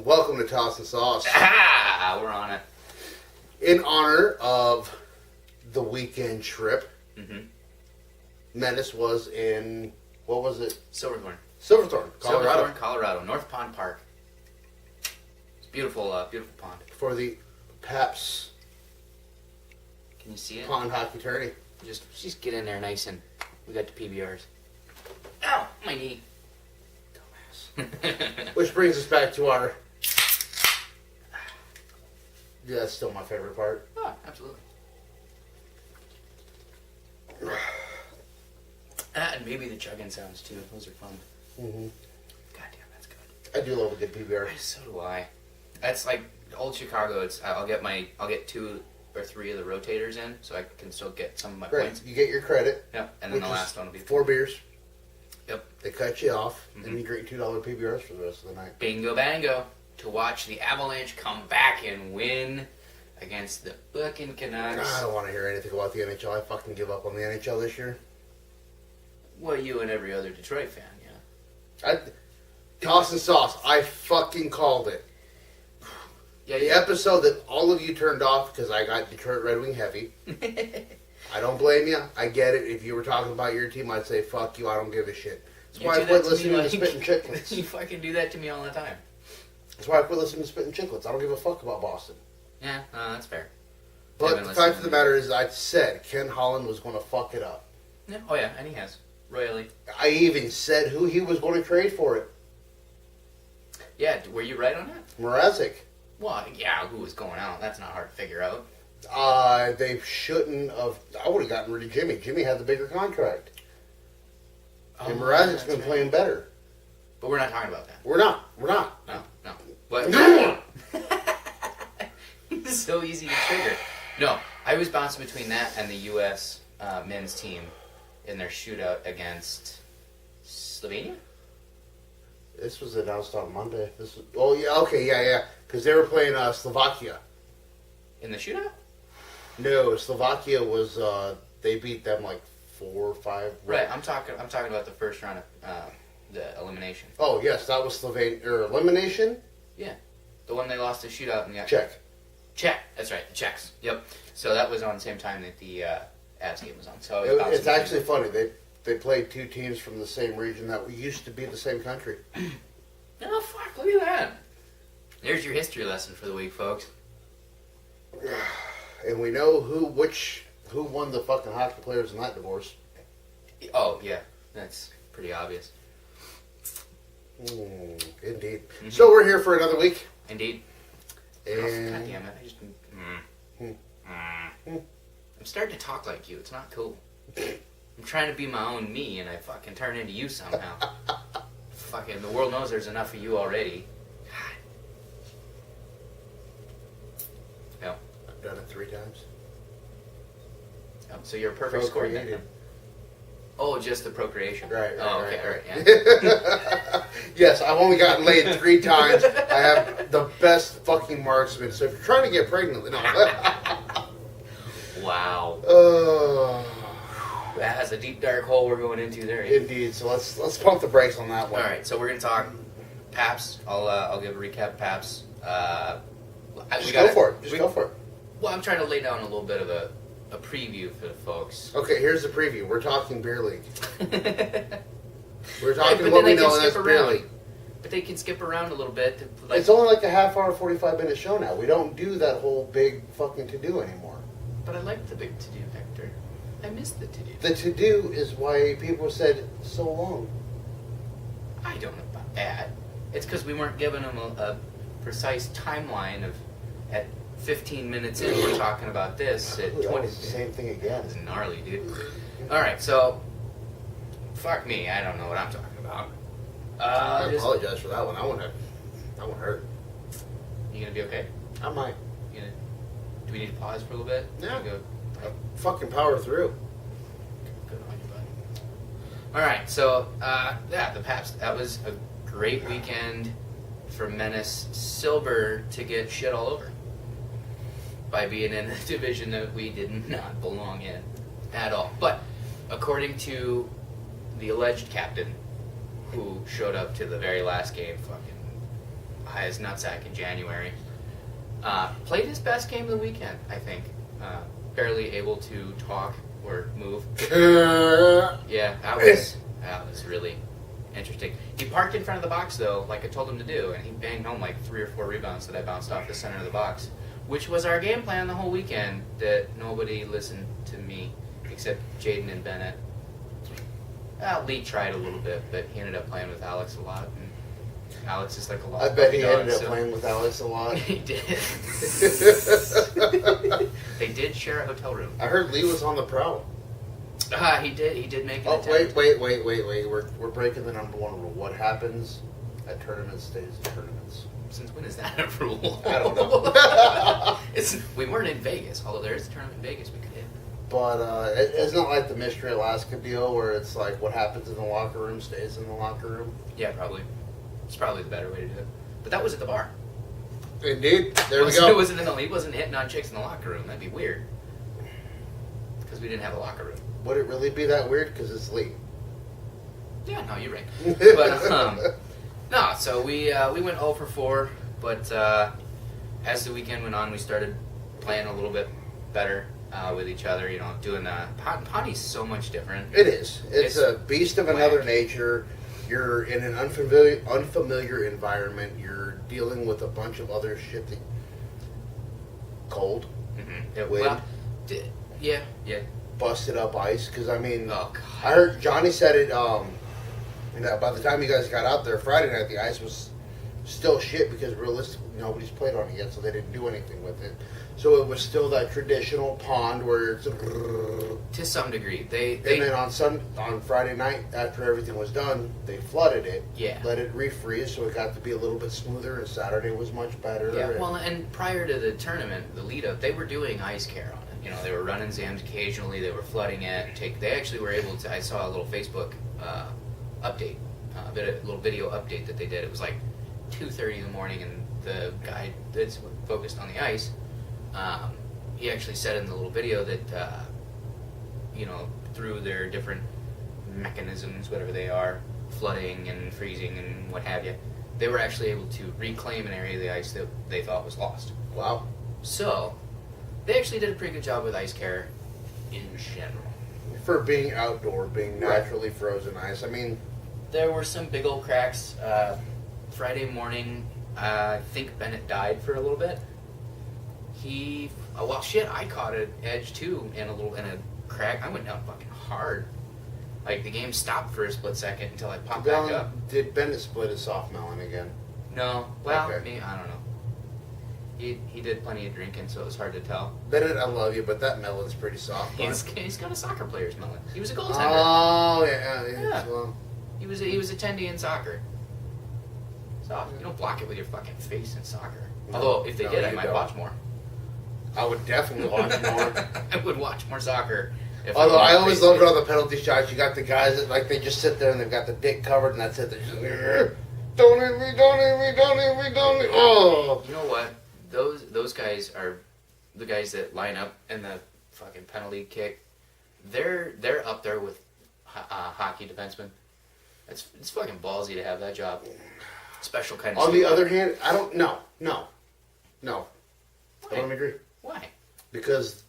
Welcome to Toss and Sauce. Ah, we're on it. In honor of the weekend trip, Menace was in, what was it? Silverthorne, Colorado. Colorado. North Pond Park. It's beautiful, beautiful pond. For the Paps Can you see it? Pond Hockey Tourney. Just get in there nice and we got the PBRs. Ow, my knee. Dumbass. Which brings us back to our... Yeah, that's still my favorite part. Oh, absolutely. And maybe the chugging sounds too. Those are fun. Mm-hmm. Goddamn, that's good. I do love a good PBR. So do I. That's like old Chicago. I'll get 2 or 3 of the rotators in, so I can still get some of my points. You get your credit. Yep, and then the last one will be 4 beers. Yep. They cut you off, and you drink $2 PBRs for the rest of the night. Bingo bango. To watch the Avalanche come back and win against the fucking Canucks. I don't want to hear anything about the NHL. I fucking give up on the NHL this year. Well, you and every other Detroit fan, yeah. Toss and Sauce. I fucking called it. Yeah, The episode that all of you turned off because I got Detroit Red Wing heavy. I don't blame you. I get it. If you were talking about your team, I'd say, fuck you, I don't give a shit. That's why I quit listening to Spittin' Chicklets. You fucking do that to me all the time. That's why I quit listening to Spittin' Chicklets. I don't give a fuck about Boston. Yeah, that's fair. But the fact of the matter is, I said Ken Holland was going to fuck it up. Yeah. Oh, yeah, and he has. Royally. I even said who he was going to trade for it. Yeah, were you right on that? Mrazek. Well, yeah, who was going out? That's not hard to figure out. They shouldn't have. I would have gotten rid of Jimmy. Jimmy had the bigger contract. And Mrazek's been playing better. But we're not talking about that. We're not. No. What? It's so easy to trigger. No, I was bouncing between that and the U.S. Men's team in their shootout against Slovenia. This was announced on Monday. Because they were playing Slovakia. In the shootout? No, Slovakia was. They beat them like 4 or 5. Right. I'm talking about the first round of the elimination. Oh yes, that was Slovenia elimination. Yeah, the one they lost the shootout in the Czech. That's right, the Czechs. Yep. So that was on the same time that the Avs game was on. So it's actually funny. They played 2 teams from the same region that used to be the same country. Oh fuck! Look at that. There's your history lesson for the week, folks. And we know who won the fucking hockey players in that divorce. Oh yeah, that's pretty obvious. Indeed. Mm-hmm. So we're here for another week. Indeed. And God damn it! I just. I'm starting to talk like you. It's not cool. I'm trying to be my own me, and I fucking turn into you somehow. Fucking, the world knows there's enough of you already. God. Yep. I've done it 3 times. Yep. So you're a perfect score then. Oh, just the procreation. Right. All right. Yeah. Yes, I've only gotten laid 3 times. I have the best fucking marksman. So if you're trying to get pregnant, no. Wow. That has a deep dark hole we're going into there. Indeed. So let's pump the brakes on that one. All right. So we're gonna talk Paps. I'll give a recap. Paps. Go for it. Well, I'm trying to lay down a little bit of a preview for the folks. Okay, here's the preview. We're talking beer league. We're talking what we know, and that's beer league. But they can skip around a little bit. It's only like a half hour, 45-minute show now. We don't do that whole big fucking to-do anymore. But I like the big to-do, Hector. I miss the to-do. The to-do is why people said so long. I don't know about that. It's because we weren't giving them a precise timeline of at 15 minutes in we're talking about this. At 20. It's the same thing again. It's gnarly, dude. All right, so fuck me. I don't know what I'm talking about. I apologize for that one. That one hurt. You gonna be okay? I might. Do we need to pause for a little bit? Yeah. Fucking power through. Good on you, buddy. All right, so the Paps. That was a great weekend for Menace Silver to get shit all over by being in a division that we did not belong in at all. But according to the alleged captain, who showed up to the very last game, fucking his nutsack in January. Played his best game of the weekend, I think. Barely able to talk or move. Yeah, that was really interesting. He parked in front of the box, though, like I told him to do, and he banged home like 3 or 4 rebounds that I bounced off the center of the box, which was our game plan the whole weekend, that nobody listened to me except Jaden and Bennett. Lee tried a little bit, but he ended up playing with Alex a lot, and Alex is like a lot. I bet he ended up playing with Alex a lot. He did. They did share a hotel room. I heard Lee was on the prowl. He did make an attempt. Wait. We're breaking the number one rule. What happens at tournaments stays at tournaments. Since when is that a rule? I don't know. We weren't in Vegas, although there is a tournament in Vegas we could hit. But it's not like the Mystery Alaska deal where it's like what happens in the locker room stays in the locker room. Yeah, probably. It's probably the better way to do it. But that was at the bar. Indeed. There we go. He wasn't hitting on chicks in the locker room. That'd be weird. Because we didn't have a locker room. Would it really be that weird? Because it's Lee. Yeah, no, you're right. But, no, so we went 0 for 4. But as the weekend went on, we started playing a little bit better with each other. You know, doing Ponti's so much different. It is. It's a beast of another nature. You're in an unfamiliar environment. You're dealing with a bunch of other shit. Cold. Mm-hmm. Wind. Well, yeah. Busted up ice. Because, I mean, oh, God. I heard Johnny said it, by the time you guys got out there Friday night, the ice was still shit because realistically nobody's played on it yet, so they didn't do anything with it. So it was still that traditional pond where it's to some degree. And then on Friday night after everything was done, they flooded it. Yeah. Let it refreeze, so it got to be a little bit smoother. And Saturday was much better. Yeah. Well, and prior to the tournament, the lead up, they were doing ice care on it. You know, they were running zams occasionally. They were flooding it. They actually were able to. I saw a little Facebook update, a little video update that they did. It was like 2:30 in the morning, and the guy that's focused on the ice. He actually said in the little video that, through their different mechanisms, whatever they are, flooding and freezing and what have you, they were actually able to reclaim an area of the ice that they thought was lost. Wow. So, they actually did a pretty good job with ice care in general. For being outdoor, being naturally frozen ice. I mean, there were some big old cracks. Friday morning, I think Bennett died for a little bit. I caught an edge too in a crack. I went down fucking hard. Like the game stopped for a split second until I popped back up. Did Bennett split his soft melon again? No. Well, okay. I don't know. He did plenty of drinking, so it was hard to tell. Bennett, I love you, but that melon's pretty soft. He's got a soccer player's melon. He was a goaltender. Oh yeah. Well, he was attending in soccer. So you don't block it with your fucking face in soccer. Although if they did, I might watch more. I would definitely watch more. I would watch more soccer. Although I always loved it on the penalty shots. You got the guys that they just sit there and they've got the dick covered and that's it. They're just don't hit me. Oh. You know what? Those guys are the guys that line up in the fucking penalty kick. They're up there with hockey defensemen. It's fucking ballsy to have that job. Special kind of. On the other hand, I don't. No. I don't agree. Why? Because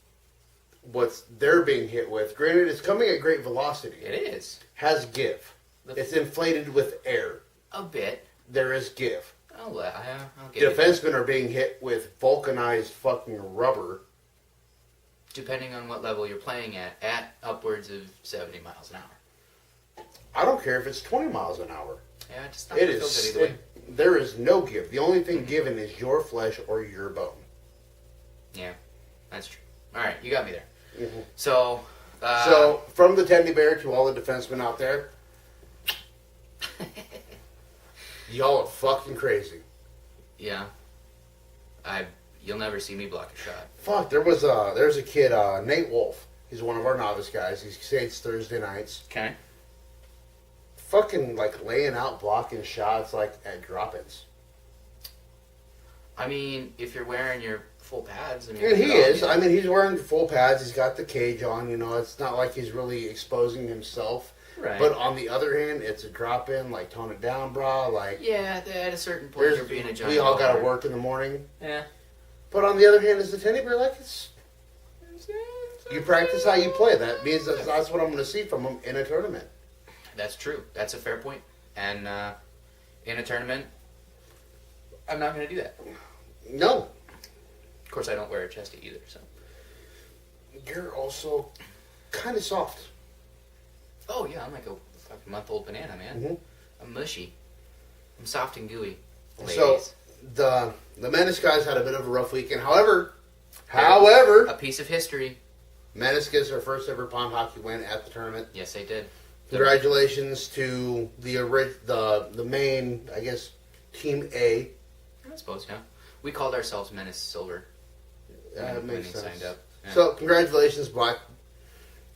what they're being hit with, granted, it's coming at great velocity. It is. Has give. It's inflated with air. A bit. There is give. I'll give Defensemen are being hit with vulcanized fucking rubber. Depending on what level you're playing at upwards of 70 miles an hour. I don't care if it's 20 miles an hour. Yeah, it's not going to feel good either way. There is no give. The only thing given is your flesh or your bone. Yeah, that's true. All right, you got me there. Mm-hmm. So, from the teddy bear to all the defensemen out there, y'all are fucking crazy. Yeah. You'll never see me block a shot. Fuck, there's a kid, Nate Wolf. He's one of our novice guys. He skates Thursday nights. Okay. Fucking, laying out, blocking shots, at drop-ins. I mean, if you're wearing your full pads... And he is. He's wearing full pads. He's got the cage on, It's not like he's really exposing himself. Right. But on the other hand, it's a drop in, like tone it down, brah. Like Yeah, at a certain point, you're being a giant. we all got to baller. work in the morning. Yeah. But on the other hand, as a teddy bear, like you practice how you play. That means that's what I'm going to see from them in a tournament. That's true. That's a fair point. And in a tournament, I'm not going to do that. No, Of course, I don't wear a chesty either. So. you're also kind of soft. Oh yeah, I'm like a fucking month-old banana, man. Mhm. I'm mushy. I'm soft and gooey. So Ladies. the Menace guys had a bit of a rough weekend. However, A piece of history. Menace gets their first ever pond hockey win at the tournament. Yes, they did. Congratulations to the main, I guess, Team A. I suppose, yeah. We called ourselves Menace Silver. That when makes they sense. signed up. Yeah. So congratulations, Black.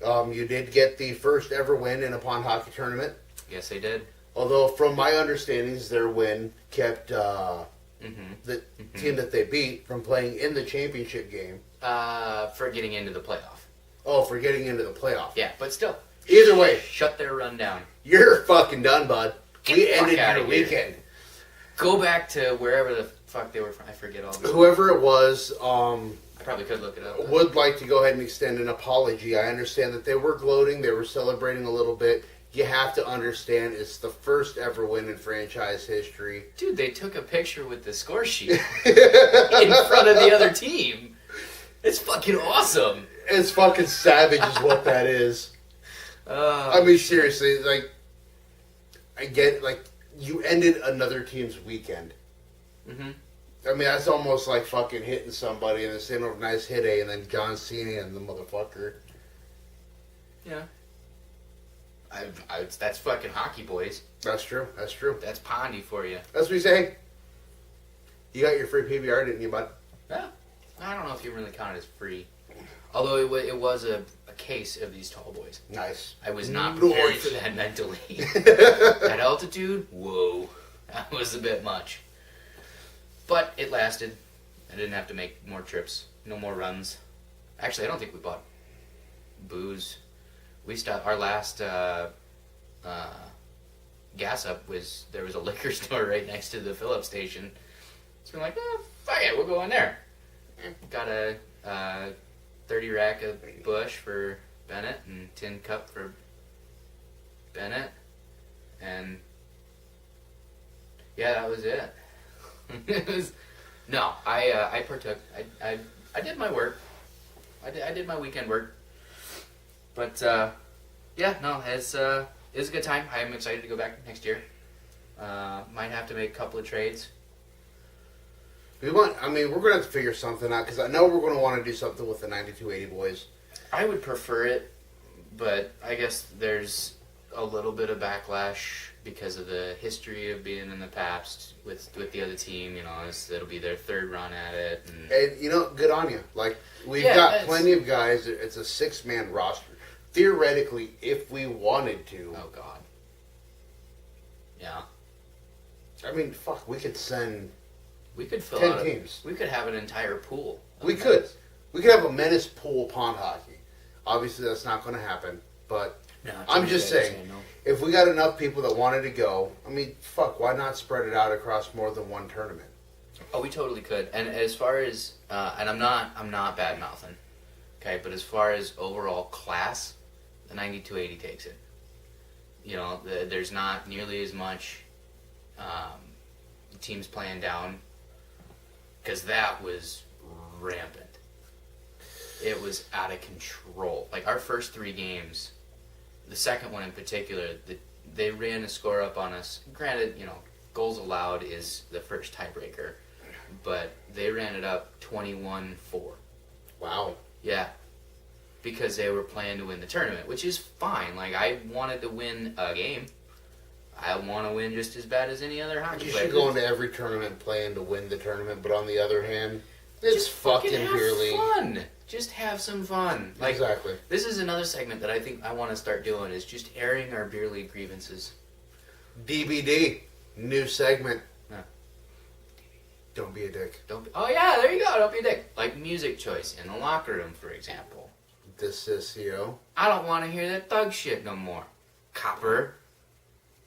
You did get the first ever win in a pond hockey tournament. Yes, they did. Although, from my understandings, their win kept Mm-hmm. the team that they beat from playing in the championship game. For getting into the playoff. Oh, for getting into the playoff. Yeah, but still. Either way, Shut their run down. you're fucking done, bud. Get We the fuck ended outta your here. weekend. Go back to wherever the fuck they were from. I forget all this. Whoever it was, I probably could look it up. would like to go ahead and extend an apology. I understand that they were gloating, they were celebrating a little bit. You have to understand it's the first ever win in franchise history. Dude, they took a picture with the score sheet in front of the other team. It's fucking awesome. It's fucking savage is what that is. I mean, seriously, like, I get, like, you ended another team's weekend. Mm-hmm. I mean, that's almost like fucking hitting somebody and then saying, oh, nice hit, and then John Cena and the motherfucker. Yeah. That's fucking hockey, boys. That's true. That's true. That's Pondy for you. That's what you say. You got your free PBR, didn't you, bud? Yeah. I don't know if you really count it as free. Although it was a case of these tall boys. Nice. I was not prepared Nice. for that mentally. At altitude, whoa. That was a bit much. But it lasted. I didn't have to make more trips. No more runs. Actually, I don't think we bought booze. We stopped. Our last gas up was, there was a liquor store right next to the fill-up station. So we're like, fuck it, we'll go in there. Got a 30 rack of Bush for Bennett and tin cup for Bennett. And yeah, that was it. It was, no, I partook. I did my work. I did my weekend work. But yeah, no, it's a good time. I'm excited to go back next year. Might have to make a couple of trades. We're going to have to figure something out because I know we're going to want to do something with the 9280 boys. I would prefer it, but I guess there's a little bit of backlash because of the history of being in the Pabst with the other team. You know, it'll be their third run at it. And, you know, good on you. Like, we've Yeah, got it's- plenty of guys. It's a 6-man roster. Theoretically, if we wanted to, Oh God. Yeah, I mean, fuck, we could send... we could fill 10 out. teams. We could have an entire pool. of We could. guys. We could have a Menace pool pond hockey. Obviously, that's not going to happen. But No, I'm just Jimmy saying, no. if we got enough people that wanted to go, I mean, fuck, why not spread it out across more than one tournament? Oh, we totally could. And as far as and I'm not bad mouthing, okay. But as far as overall class, the 9280 takes it. You know, there's not nearly as much teams playing down because that was rampant. It was out of control. Like our first 3 games, the second one in particular, they ran a score up on us. Granted, you know, goals allowed is the first tiebreaker, but they ran it up 21-4. Wow. Yeah, because they were playing to win the tournament, which is fine. Like I wanted to win a game. I want to win just as bad as any other hockey You player. should go into every tournament playing to win the tournament, but on the other hand, it's Just fucking have beer league. fun. Just have some fun. Like, Exactly. this is another segment that I think I want to start doing is just airing our beer league grievances. DBD, new segment. Yeah. Don't be a dick. Oh yeah, there you go. Don't be a dick. Like music choice in the locker room, for example. This is, I don't want to hear that thug shit no more. copper.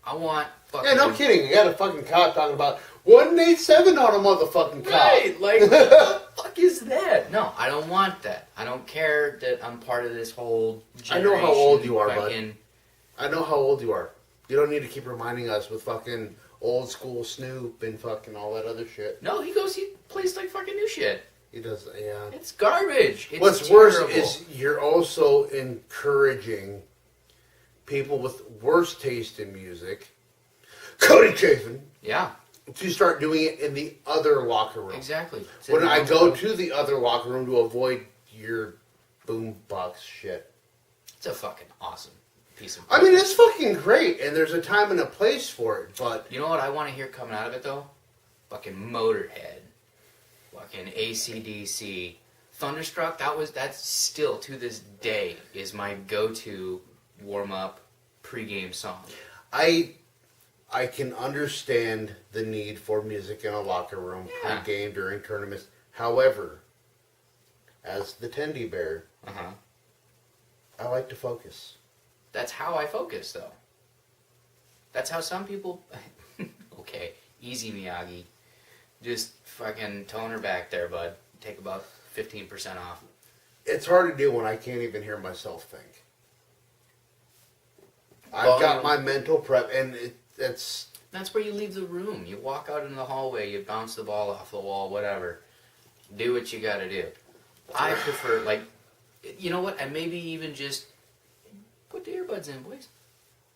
I want fucking... Yeah, no kidding. You got a fucking cop talking about 187 on a motherfucking cop. Right, like, what the fuck is that? No, I don't want that. I don't care that I'm part of this whole I know how old you are, fucking... bud. I know how old you are. You don't need to keep reminding us with fucking old school Snoop and fucking all that other shit. No, he plays like fucking new shit. He does, yeah. It's garbage. It's What's terrible. worse is you're also encouraging people with worse taste in music, Cody Chafin, Yeah, to start doing it in the other locker room. exactly. When I go to the other locker room to avoid your boombox shit. It's a fucking awesome piece of... I mean, it's fucking great, and there's a time and a place for it, but... You know what I want to hear coming out of it, though? Fucking Motorhead. Fucking AC/DC. Thunderstruck, that's still, to this day, is my go-to warm-up pregame song. I can understand the need for music in a locker room, Yeah. pre-game, during tournaments. However, as the Tendy Bear, Uh-huh. I like to focus. That's how I focus, though. That's how some people... Okay, easy, Miyagi. Just fucking tone her back there, bud. Take about 15% off. It's hard to do when I can't even hear myself think. I've Well, got my mental prep, and it's... That's where you leave the room. You walk out in the hallway, you bounce the ball off the wall, whatever. Do what you gotta do. I prefer, like, you know what? And maybe even just put the earbuds in, boys.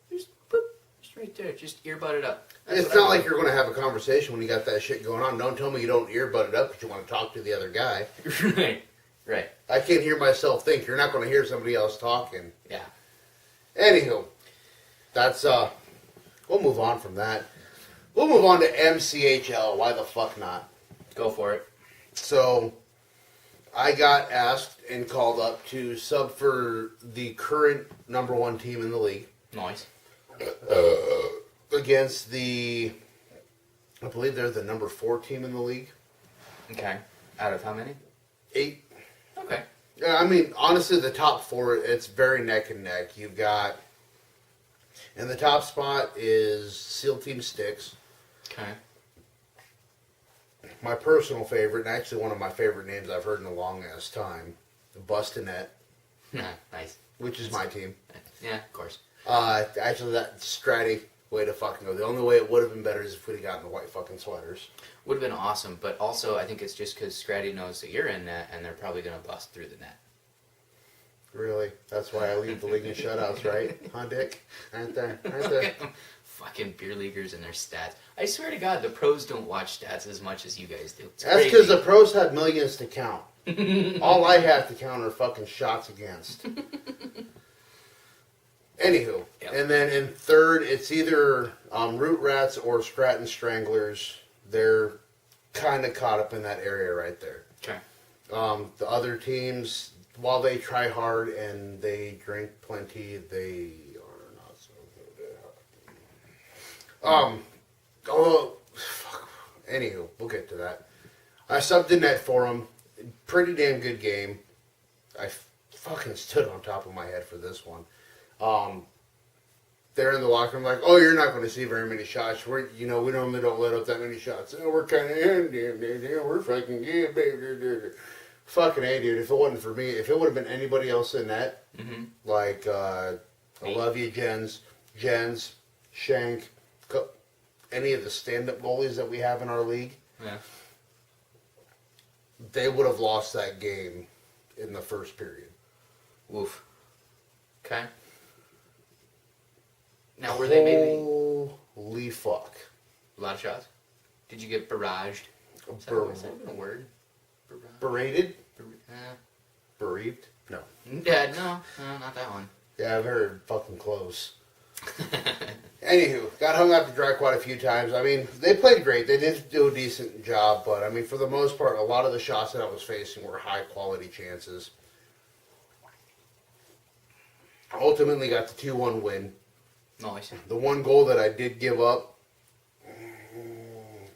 Just boop, just right there. Just earbud it up. That's It's what I not like do. you're going to have a conversation when you got that shit going on. Don't tell me you don't earbud it up because you want to talk to the other guy. Right. Right. I can't hear myself think. You're not going to hear somebody else talking. Yeah. Anywho, that's, we'll move on from that. We'll move on to MCHL. Why the fuck not? Go for it. So, I got asked and called up to sub for the current number one team in the league Nice. against the, I believe they're the number 4 team in the league. Okay. Out of how many? 8. Okay. Yeah, I mean, honestly, the top 4, it's very neck and neck. You've got, and the top spot is SEAL Team Sticks. Okay. My personal favorite, and actually one of my favorite names I've heard in a long ass time, Bustinet, Nice. which is my team. Yeah, of course. Actually, that Stratty, way to fucking go. The only way it would have been better is if we'd have gotten the white fucking sweaters. Would have been awesome, but also I think it's just because Scratty knows that you're in net, and they're probably going to bust through the net. Really? That's why I lead the league in shutouts, right? Huh, Dick? Aren't there? Aren't there? Fucking beer leaguers and their stats. I swear to God, the pros don't watch stats as much as you guys do. It's That's crazy. because the pros have millions to count. All I have to count are fucking shots against. Anywho, Yep. and then in third, it's either Root Rats or Stratton Stranglers. They're kind of caught up in that area right there. Okay. The other teams, while they try hard and they drink plenty, they are not so good. Oh, fuck. Anywho, we'll get to that. I subbed in net for them. Pretty damn good game. I fucking stood on top of my head for this one. They're in the locker room like, oh, you're not going to see very many shots. We normally don't let up that many shots. Oh, we're kind of we're fucking good, baby. Fucking A, dude. If it wasn't for me, if it would have been anybody else in that, like, I love you, Jens, Shank, any of the stand-up goalies that we have in our league, Yeah. they would have lost that game in the first period. Woof. Okay. Now, were they maybe Holy fuck. a lot of shots? Did you get barraged? Is that even a word? Barraged? Berated? Uh, Bereaved? No. yeah, no, not that one. Yeah, I've heard fucking close. Anywho, got hung out to dry quite a few times. I mean, they played great. They did do a decent job, but I mean, for the most part, a lot of the shots that I was facing were high quality chances. Ultimately got the 2-1 win. Nice. The one goal that I did give up,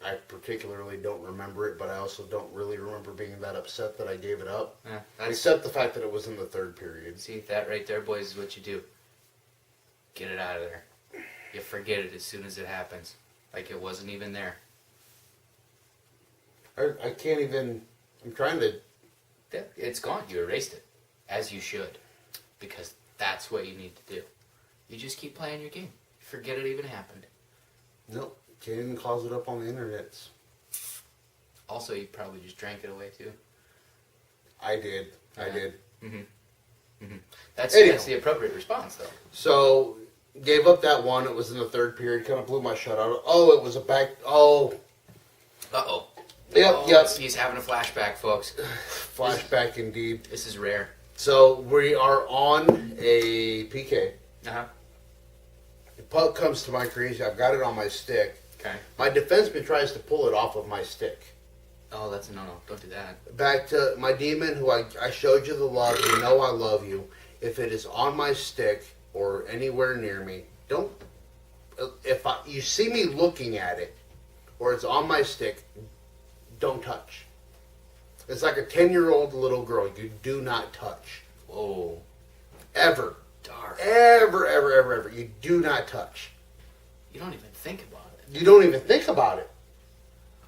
I particularly don't remember it, but I also don't really remember being that upset that I gave it up. Yeah, Except the fact that it was in the third period. see, that right there, boys, is what you do. get it out of there. You forget it as soon as it happens, like it wasn't even there. I can't even. I'm trying to. It's gone. You erased it, as you should, because that's what you need to do. You just keep playing your game. Forget it even happened. Nope. Can't even close it up on the internet. Also, you probably just drank it away too. I did. I Yeah. did. That's Anyhow. that's the appropriate response, though. So, gave up that one. It was in the third period. Kind of blew my shutout. Oh, it was a back. Oh. Uh-oh. Yep, Oh, yep. He's having a flashback, folks. Flashback indeed. This is rare. So, we are on a PK. Uh-huh. The puck comes to my crease. I've got it on my stick. Okay. My defenseman tries to pull it off of my stick. Oh, that's a no-no. Don't do that. Back to my demon, who I showed you the love. You know I love you. If it is on my stick or anywhere near me, don't. If you see me looking at it, or it's on my stick, don't touch. It's like a 10-year-old little girl. You do not touch. Whoa. Ever. Dark. Ever. You do not touch. You don't even think about it. You don't even think about it.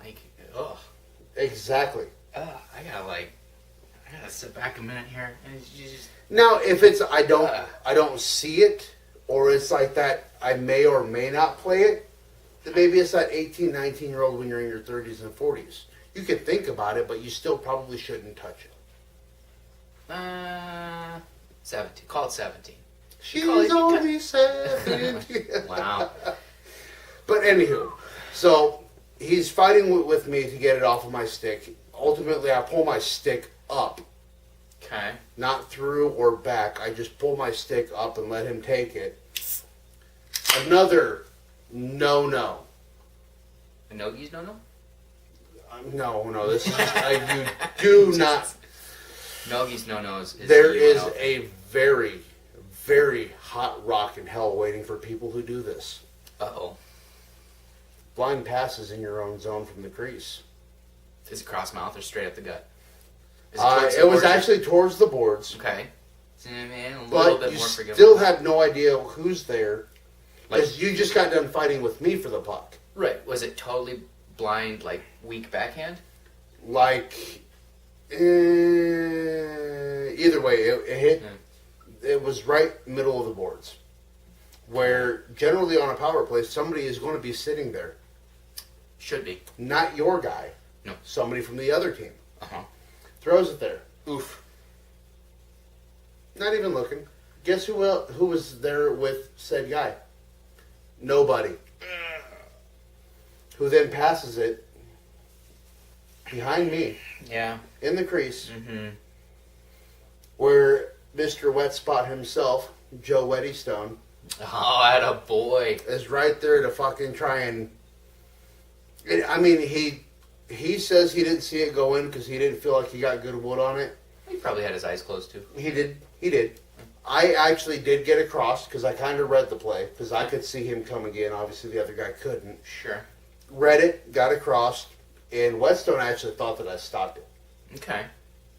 Like, ugh. Exactly. I gotta sit back a minute here. And you just... Now, if it's I don't see it, or it's like that I may or may not play it, then maybe it's that 18, 19-year-old when you're in your 30s and 40s. You can think about it, but you still probably shouldn't touch it. 17. Call it 17. She's Call it- only 17. Wow. But anywho, so he's fighting with me to get it off of my stick. Ultimately, I pull my stick up. Okay. Not through or back. I just pull my stick up and let him take it. Another no. A no-gees no-no? No. This is you do not. No-gees no-nos is There you is know. a very, very hot rock in hell waiting for people who do this. Uh-oh. Blind passes in your own zone from the crease. Is it cross mouth or straight up the gut? Is towards the It was boards? actually towards the boards, Okay. So, man, a little but bit you more forgivable. still have no idea who's there Like- because you just got done fighting with me for the puck. Right. Was it totally blind, like weak backhand? Like, either way, it hit. It was right middle of the boards, where generally on a power play, somebody is going to be sitting there. Should be. Not your guy. No. Somebody from the other team. Uh-huh. Throws it there. Oof. Not even looking. Guess who was there with said guy? Nobody. Who then passes it behind me Yeah. in the crease, Mm-hmm. where Mr. Wet Spot himself, Joe Wettystone, Oh, I had a boy. is right there to fucking try and. He says he didn't see it go in because he didn't feel like he got good wood on it. He probably had his eyes closed too. He did. I actually did get across because I kind of read the play because I could see him coming in. Obviously, the other guy couldn't. Sure. Read it, got across, and Whetstone actually thought that I stopped it. Okay.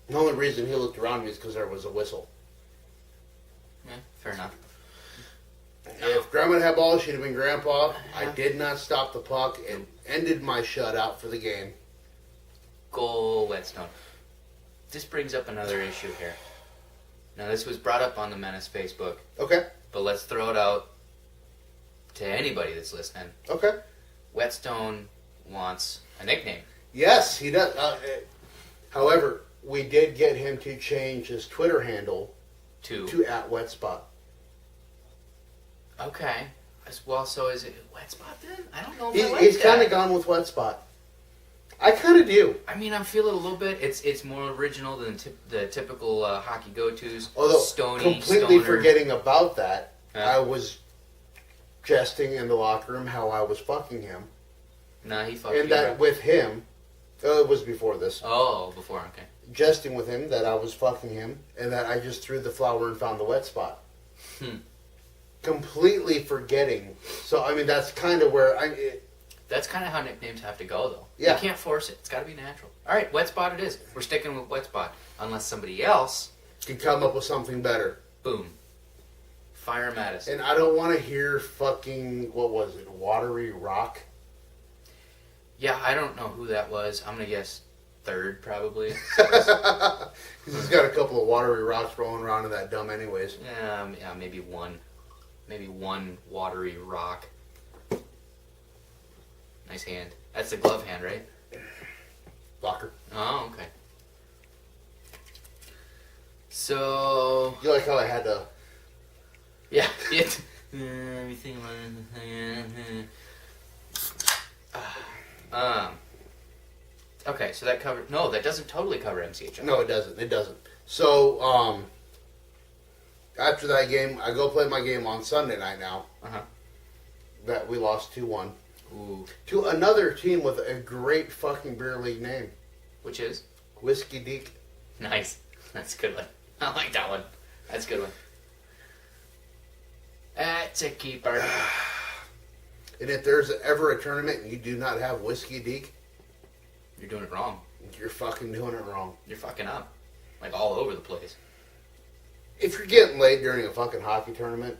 The only reason he looked around me is because there was a whistle. Yeah, fair enough. If Grandma had balls, she'd have been Grandpa. I did not stop the puck and ended my shutout for the game. Goal, Whetstone. This brings up another issue here. Now, this was brought up on the Menace Facebook, Okay. but let's throw it out to anybody that's listening. Okay. Whetstone wants a nickname. Yes, he does. However, we did get him to change his Twitter handle To to @WetSpot. okay. Well, so is it Wet Spot then? I don't know if I like He's that. kind of gone with WetSpot. I kind of do. I mean, I'm feeling a little bit. It's more original than the typical hockey go-tos. Although Stony, completely stoner. forgetting about that, Yeah. I was jesting in the locker room how I was fucking him, Nah, he fucked and you. that Right? with him, it was before this. Oh, before, okay. Jesting with him that I was fucking him, and that I just threw the flower and found the wet spot. Completely forgetting. So I mean, that's kind of where That's kind of how nicknames have to go, though. Yeah. You can't force it. It's got to be natural. All right, Wet Spot it is. We're sticking with Wet Spot. Unless somebody else, could come up with something better. boom, Fire Madison. And I don't want to hear fucking, what was it, Watery Rock? Yeah, I don't know who that was. I'm gonna guess third, probably. Because he's got a couple of Watery Rocks rolling around in that dumb anyways. Yeah, maybe one. Maybe one Watery Rock. Nice hand. That's the glove hand, right? Blocker. Oh, okay. So... You like how I had to... Yeah. Everything. Okay, so that covers... No, that doesn't totally cover MCHL. No, it doesn't. It doesn't. So, after that game, I go play my game on Sunday night now. Uh-huh. That we lost 2-1. Ooh. To another team with a great fucking beer league name. Which is? Whiskey Deek. Nice. That's a good one. I like that one. That's a good one. That's a keeper. And if there's ever a tournament and you do not have Whiskey Deek, You're doing it wrong. you're fucking doing it wrong. You're fucking up. Like all over the place. If you're getting laid during a fucking hockey tournament,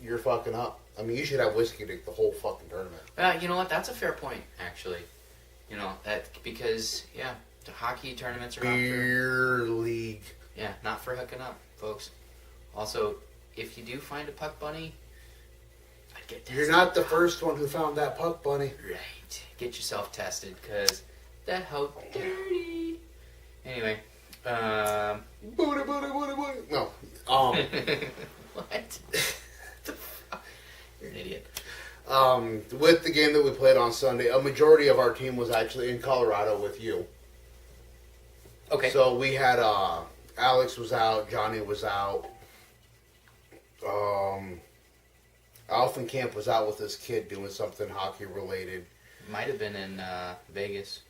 you're fucking up. I mean, you should have Whiskey Deek the whole fucking tournament. You know what? That's a fair point, actually. You know, that because, yeah, the hockey tournaments are not for... Beer league. Yeah, not for hooking up, folks. Also, if you do find a puck bunny, I'd get tested. You're not the first one who found that puck bunny. Right. Get yourself tested, because that how dirty. Anyway, Booty, booty, booty, booty. No. What? The fuck? You're an idiot. With the game that we played on Sunday, a majority of our team was actually in Colorado with you. Okay. So we had Alex was out, Johnny was out, Alphen Camp was out with his kid doing something hockey related. Might have been in Vegas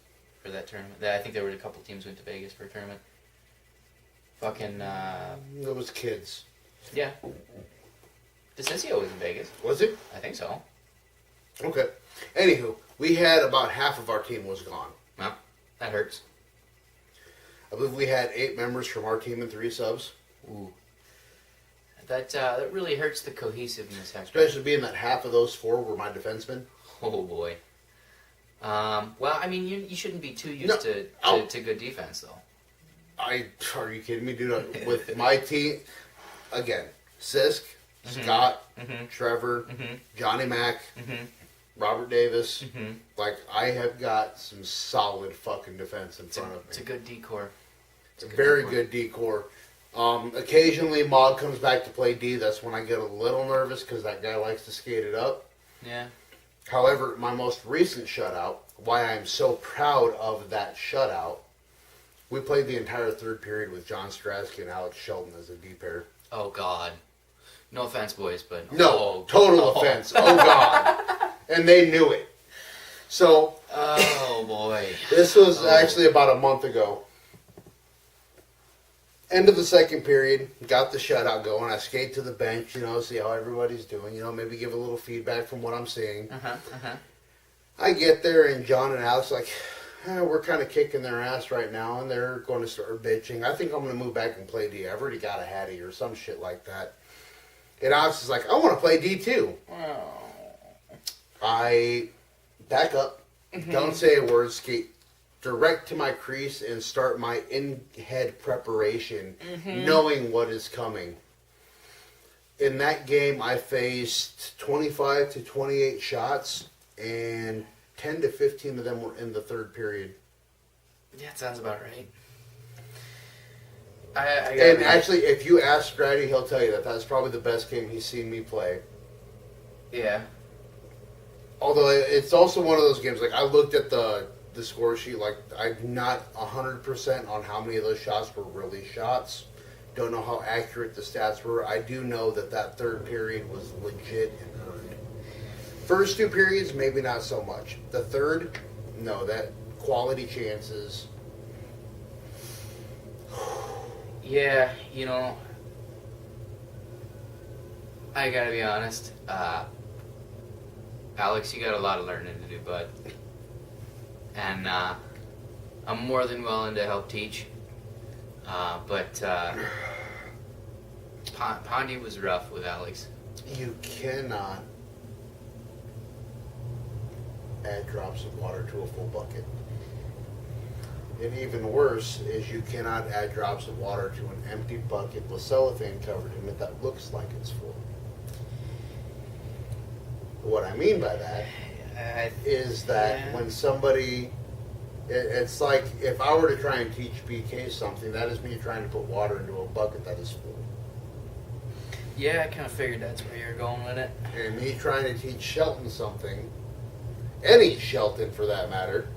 for that tournament. I think there were a couple teams went to Vegas for a tournament. Fucking, It was kids. yeah. DeCiccio was in Vegas. Was it? I think so. Okay. Anywho, we had about half of our team was gone. Well, that hurts. I believe we had 8 members from our team and 3 subs. Ooh. That really hurts the cohesiveness, Hector. Especially being that half of those 4 were my defensemen. Oh, boy. Well, I mean, you shouldn't be too used to good defense, though. Are you kidding me, dude? With my team, again, Sisk, Scott, Trevor, Johnny Mack, Robert Davis. Like, I have got some solid fucking defense in front of me. It's a good decor. It's a very good decor. Occasionally, Maud comes back to play D. That's when I get a little nervous because that guy likes to skate it up. Yeah. However, my most recent shutout, why I'm so proud of that shutout, we played the entire third period with John Strasky and Alex Sheldon as a D pair. Oh, God. No offense, boys, but... No, total offense. Oh, God. And they knew it. So... Oh, boy. This was actually about a month ago. End of the second period, got the shutout going. I skate to the bench, see how everybody's doing, maybe give a little feedback from what I'm seeing. I get there, and John and Alex like, we're kind of kicking their ass right now, and they're going to start bitching. I think I'm going to move back and play D. I've already got a Hattie or some shit like that. And Alex is like, I want to play D too. I back up, don't say a word, skate direct to my crease and start my in-head preparation, knowing what is coming. In that game, I faced 25 to 28 shots, and 10 to 15 of them were in the third period. Yeah, it sounds about right. And actually, if you ask Grady, he'll tell you that that's probably the best game he's seen me play. Yeah. Although it's also one of those games, like I looked at the score sheet, like I'm not 100% on how many of those shots were really shots. Don't know how accurate the stats were. I do know that third period was legit and earned. First 2 periods, maybe not so much. The third, no, that quality chances. Yeah, I gotta be honest. Alex, you got a lot of learning to do, bud. And I'm more than willing to help teach. But Pondy was rough with Alex. You cannot add drops of water to a full bucket. And even worse is you cannot add drops of water to an empty bucket with cellophane covered in it that looks like it's full. What I mean by that is that when somebody, it's like if I were to try and teach BK something, that is me trying to put water into a bucket that is full. Yeah, I kind of figured that's where you're going with it. And me trying to teach Shelton something, any Shelton for that matter.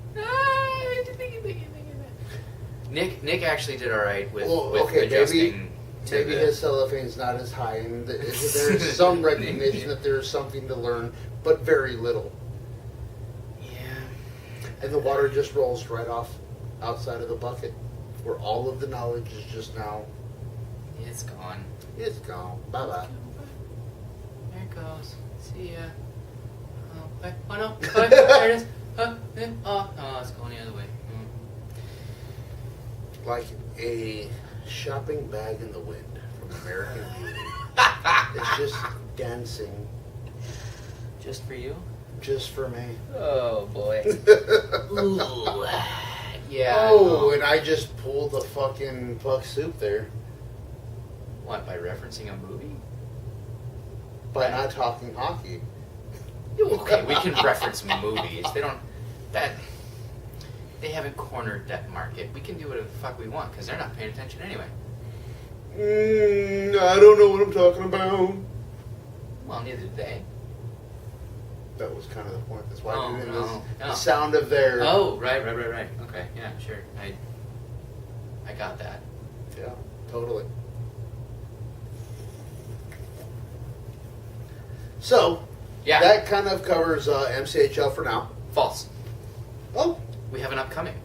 Nick actually did all right with okay, adjusting. Maybe his cellophane's not as high, and there's some recognition that there's something to learn, but very little. Yeah. And the water just rolls right off outside of the bucket, where all of the knowledge is just now. It's gone. It's gone. Bye bye. There it goes. See ya. Oh, wait. Oh no. Oh, there it is. Oh, it's going the other way. Like a shopping bag in the wind from American Beauty. It's just dancing. Just for you? Just for me. Oh boy. Ooh. Yeah. Oh, and I just pulled the fucking puck soup there What, by referencing a movie? by not talking hockey. Okay, we can reference movies. They haven't cornered that market. We can do whatever the fuck we want because they're not paying attention anyway. I don't know what I'm talking about. Well, neither did they. That was kind of the point. That's why Oh, I did no, the no. sound of their. Oh, right. Okay, yeah, sure. I got that. Yeah, totally. So, Yeah. that kind of covers MCHL for now. False. Oh, We have an upcoming.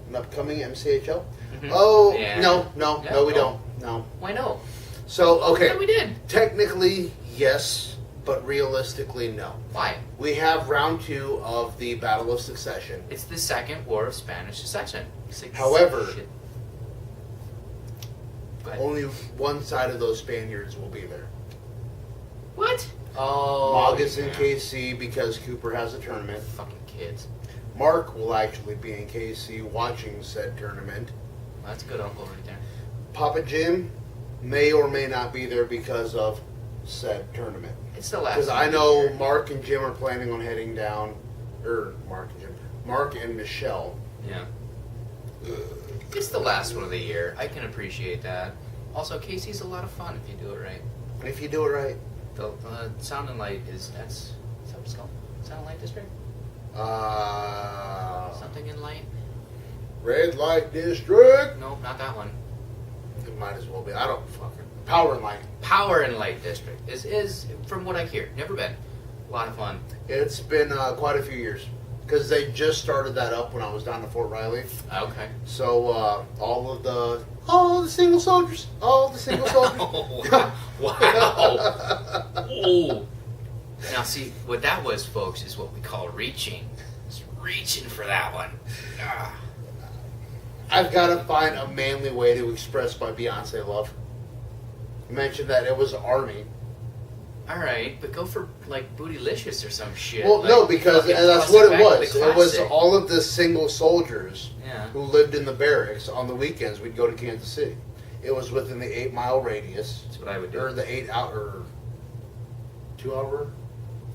an upcoming MCHL? Mhm. Oh, Yeah. no, Yeah, we oh. don't. No. Why no? So, okay. Yeah, we did. Technically, yes, but realistically, no. Why? We have round 2 of the Battle of Succession. It's the Second War of Spanish Succession. However, Shit. Go ahead. only one side of those Spaniards will be there. What? Oh. Magus in yeah. KC because Cooper has a tournament. Fucking kids. Mark will actually be in KC watching said tournament. Well, that's a good uncle right there. Papa Jim may or may not be there because of said tournament. It's the last. Because one I of the know year. Mark and Jim are planning on heading down, Mark and Michelle. Yeah. It's the last one of the year. I can appreciate that. Also, Casey's a lot of fun if you do it right. If you do it right. The Sound and Light is that what it's called? Sound and Light District? Something in Light? Red Light District. No, not that one. It might as well be. I don't fucking. Power and Light. Power and Light District is from what I hear. Never been. A lot of fun. It's been quite a few years. Because they just started that up when I was down to Fort Riley. Okay. So all the single soldiers. Wow. Ooh. Now, see, what that was, folks, is what we call reaching. It's reaching for that one. Ah. I've got to find a manly way to express my Beyonce love. You mentioned that it was Army. All right, but go for, like, Bootylicious or some shit. Well, like, no, because fucking that's toss what it back to was. the It was classic. all of the single soldiers Yeah. who lived in the barracks. On the weekends, we'd go to Kansas City. It was within the 8-mile radius. That's what I would do. Or the 2-hour,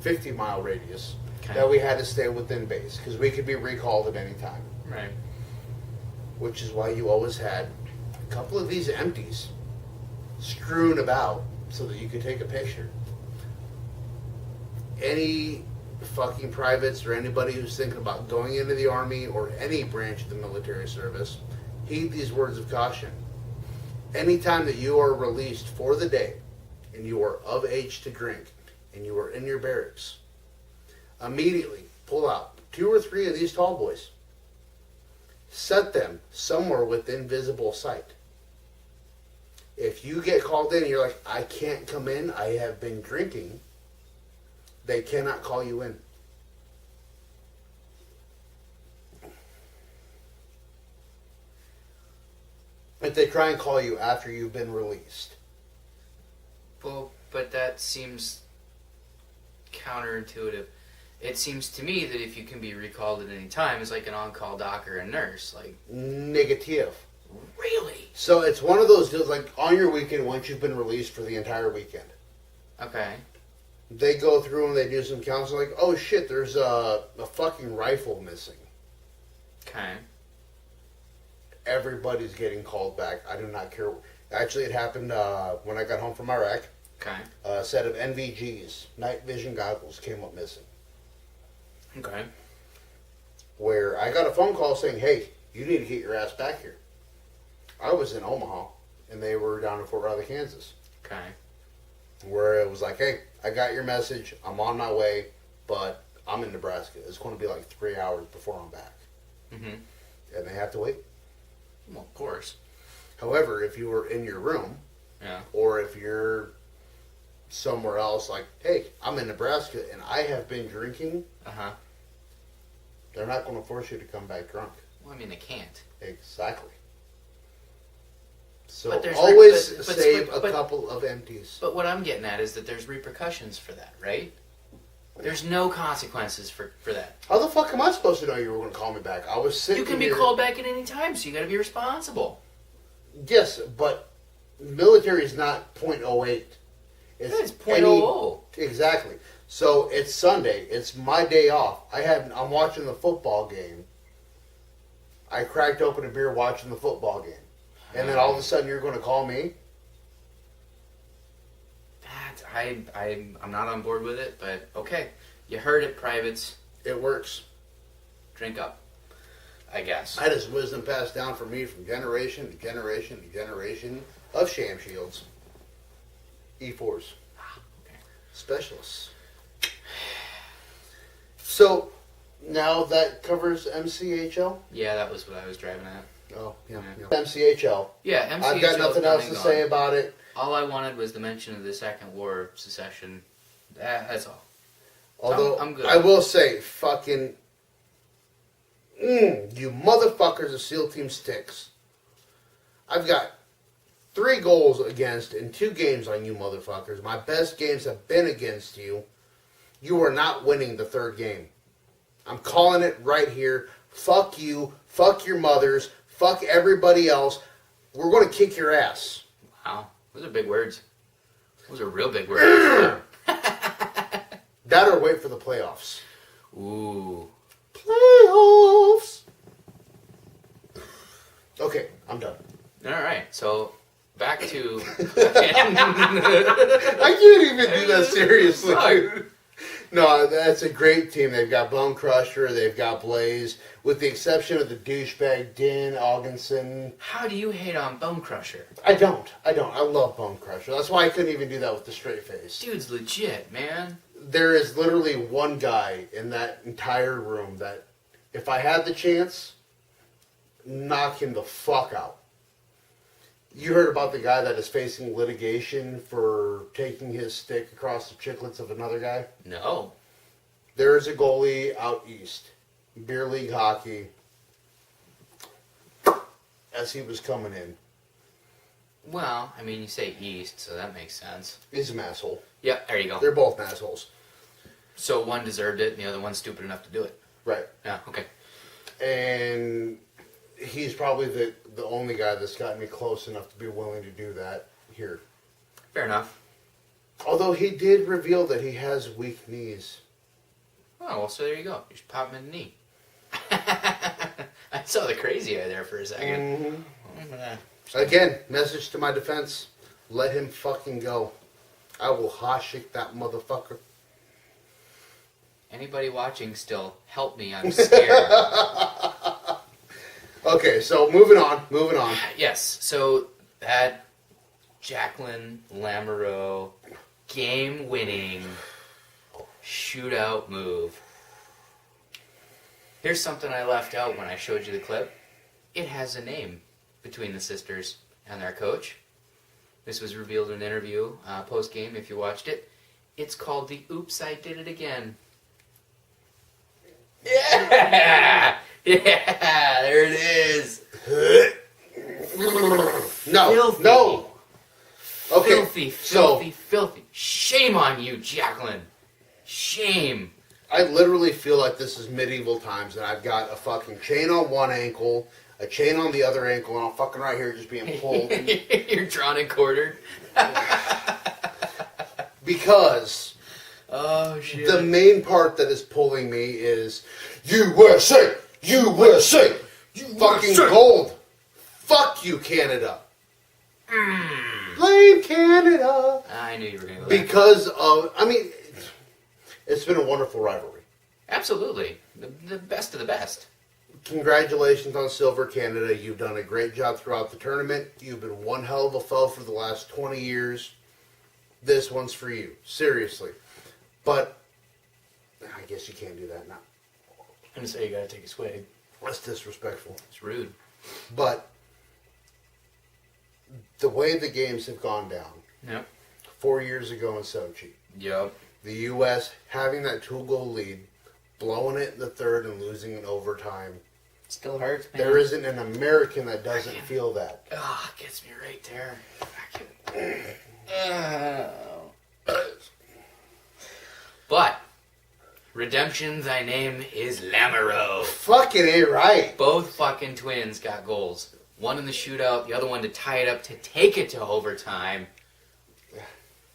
50-mile radius Okay. that we had to stay within base because we could be recalled at any time. Right. Which is why you always had a couple of these empties strewn about so that you could take a picture. Any fucking privates or anybody who's thinking about going into the Army or any branch of the military service, heed these words of caution. Anytime that you are released for the day and you are of age to drink and you are in your barracks, immediately pull out 2 or 3 of these tall boys. Set them somewhere within visible sight. If you get called in and you're like, I can't come in, I have been drinking, they cannot call you in. If they try and call you after you've been released, Well, but that seems counterintuitive. It seems to me that if you can be recalled at any time, it's like an on-call doc or a nurse. Like, Negative. really? So it's one of those deals, like on your weekend, once you've been released for the entire weekend, Okay. they go through and they do some counseling, like, oh shit, there's a fucking rifle missing. Okay. Everybody's getting called back. I do not care. Actually, it happened when I got home from Iraq. Okay. A set of NVGs, night vision goggles, came up missing. Okay. Where I got a phone call saying, hey, you need to get your ass back here. I was in Omaha, and they were down in Fort Riley, Kansas. Okay. Where it was like, hey, I got your message. I'm on my way, but I'm in Nebraska. It's going to be like 3 hours before I'm back. Mm-hmm. And they have to wait. Well, of course. However, if you were in your room, Yeah. or if you're somewhere else, like, hey, I'm in Nebraska and I have been drinking, Uh-huh. they're not going to force you to come back drunk. Well, I mean, they can't. Exactly. So But there's always but- save but- a couple of empties. But what I'm getting at is that there's repercussions for that, right? There's no consequences for that. How the fuck am I supposed to know you were going to call me back? I was sitting You can be here- called back at any time, so you got to be responsible. Yes, but military is not .08. It's any- .00. Exactly. So it's Sunday. It's my day off. I'm watching the football game. I cracked open a beer watching the football game. And then all of a sudden you're going to call me? I'm not on board with it, but okay. You heard it, privates. It works. Drink up, I guess. That is wisdom passed down from me from generation to generation to generation of sham shields. E4s. Okay. Specialists. So, now that covers MCHL? Yeah, that was what I was driving at. Oh, yeah. Yeah. MCHL. Yeah, MCHL. I've got nothing else to coming say on. about it. All I wanted was the mention of the Second War of Secession. That's all. Although, I'm good. I will say, fucking, you motherfuckers of SEAL Team Sticks. I've got 3 goals against in 2 games on you motherfuckers. My best games have been against you. You are not winning the 3rd game. I'm calling it right here. Fuck you. Fuck your mothers. Fuck everybody else. We're going to kick your ass. Wow, those are big words. Those are real big words. That or wait for the playoffs. Ooh. Playoffs. Okay, I'm done. All right, so back to. I can't even do that seriously. Fuck. No, that's a great team. They've got Bone Crusher, they've got Blaze, with the exception of the douchebag Din Augenson. How do you hate on Bone Crusher? I don't. I love Bone Crusher. That's why I couldn't even do that with the straight face. Dude's legit, man. There is literally one guy in that entire room that, if I had the chance, knock him the fuck out. You heard about the guy that is facing litigation for taking his stick across the chiclets of another guy? No. There is a goalie out east, beer league hockey, as he was coming in. Well, I mean, you say east, so that makes sense. He's an asshole. Yep, there you go. They're both assholes. So one deserved it, and the other one's stupid enough to do it. Right. Yeah, okay. And he's probably the only guy that's gotten me close enough to be willing to do that here. Fair enough. Although he did reveal that he has weak knees. Oh, well, so there you go. You should pop him in the knee. I saw the crazy eye there for a second. Again, message to my defense. Let him fucking go. I will hashik that motherfucker. Anybody watching still, help me. I'm scared. Okay, so moving on. Yes, so that Jacqueline Lamoureux game-winning shootout move. Here's something I left out when I showed you the clip. It has a name between the sisters and their coach. This was revealed in an interview post-game if you watched it. It's called the Oops, I Did It Again. Yeah! Yeah, there it is. No, Filthy. no. Okay, Filthy, filthy, filthy. Shame on you, Jacqueline. Shame. I literally feel like this is medieval times, and I've got a fucking chain on one ankle, a chain on the other ankle, and I'm fucking right here just being pulled. You're drawn and quartered. Because Oh, shit. the main part that is pulling me is USA! USA! Fucking gold! Fuck you, Canada! Blame Canada! I knew you were going to go there. Because of, I mean, it's been a wonderful rivalry. Absolutely. The best of the best. Congratulations on Silver Canada. You've done a great job throughout the tournament. You've been one hell of a foe for the last 20 years. This one's for you. Seriously. But, I guess you can't do that now. I'm going to say you got to take a swig. That's disrespectful. It's rude. But, the way the games have gone down, Yep. 4 years ago in Sochi, Yep. the U.S. having that 2-goal lead, blowing it in the third and losing in overtime. Still hurts, man. There isn't an American that doesn't feel that. Ah, gets me right there. But, redemption, thy name is Lamoureux. Fucking A right. Both fucking twins got goals. One in the shootout, the other one to tie it up to take it to overtime.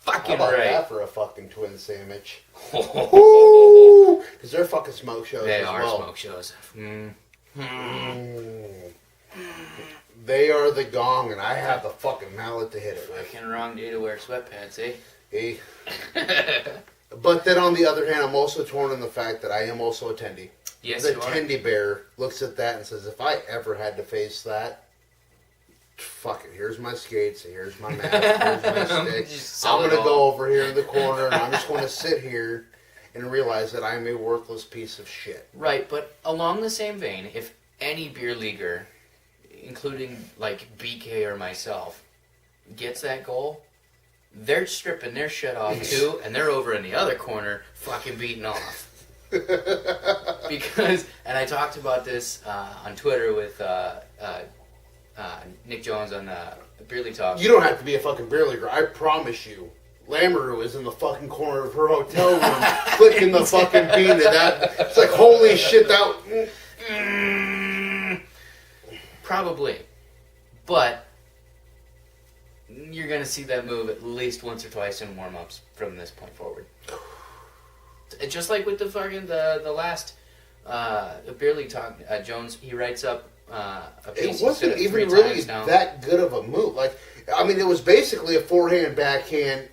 How Fucking about right. that for a fucking twin sandwich? Ooh, because they're fucking smoke shows They as are well. smoke shows. They are the gong, and I have the fucking mallet to hit it with. Fucking wrong day to wear sweatpants, eh? Eh? But then on the other hand, I'm also torn in the fact that I am also a tendy. Yes, The you are. tendy bear looks at that and says, if I ever had to face that, fuck it, here's my skates, here's my mask, here's my stick. Just sell I'm it going to all. go over here in the corner, and I'm just going to sit here and realize that I'm a worthless piece of shit. Right, but along the same vein, if any beer leaguer, including like BK or myself, gets that goal, they're stripping their shit off too, and they're over in the other corner fucking beating off. Because, and I talked about this on Twitter with Nick Jones on Beer League Talk. You don't have to be a fucking beer leaguer. I promise you. Lamoureux is in the fucking corner of her hotel room flicking the fucking bean at that. It's like, holy shit, that... Probably. But you're going to see that move at least once or twice in warm-ups from this point forward. Just like with the fucking, the last Beer League Talk, Jones, he writes up a piece. It wasn't he said even 3 really times now. that good of a move. Like, I mean, it was basically a forehand, backhand,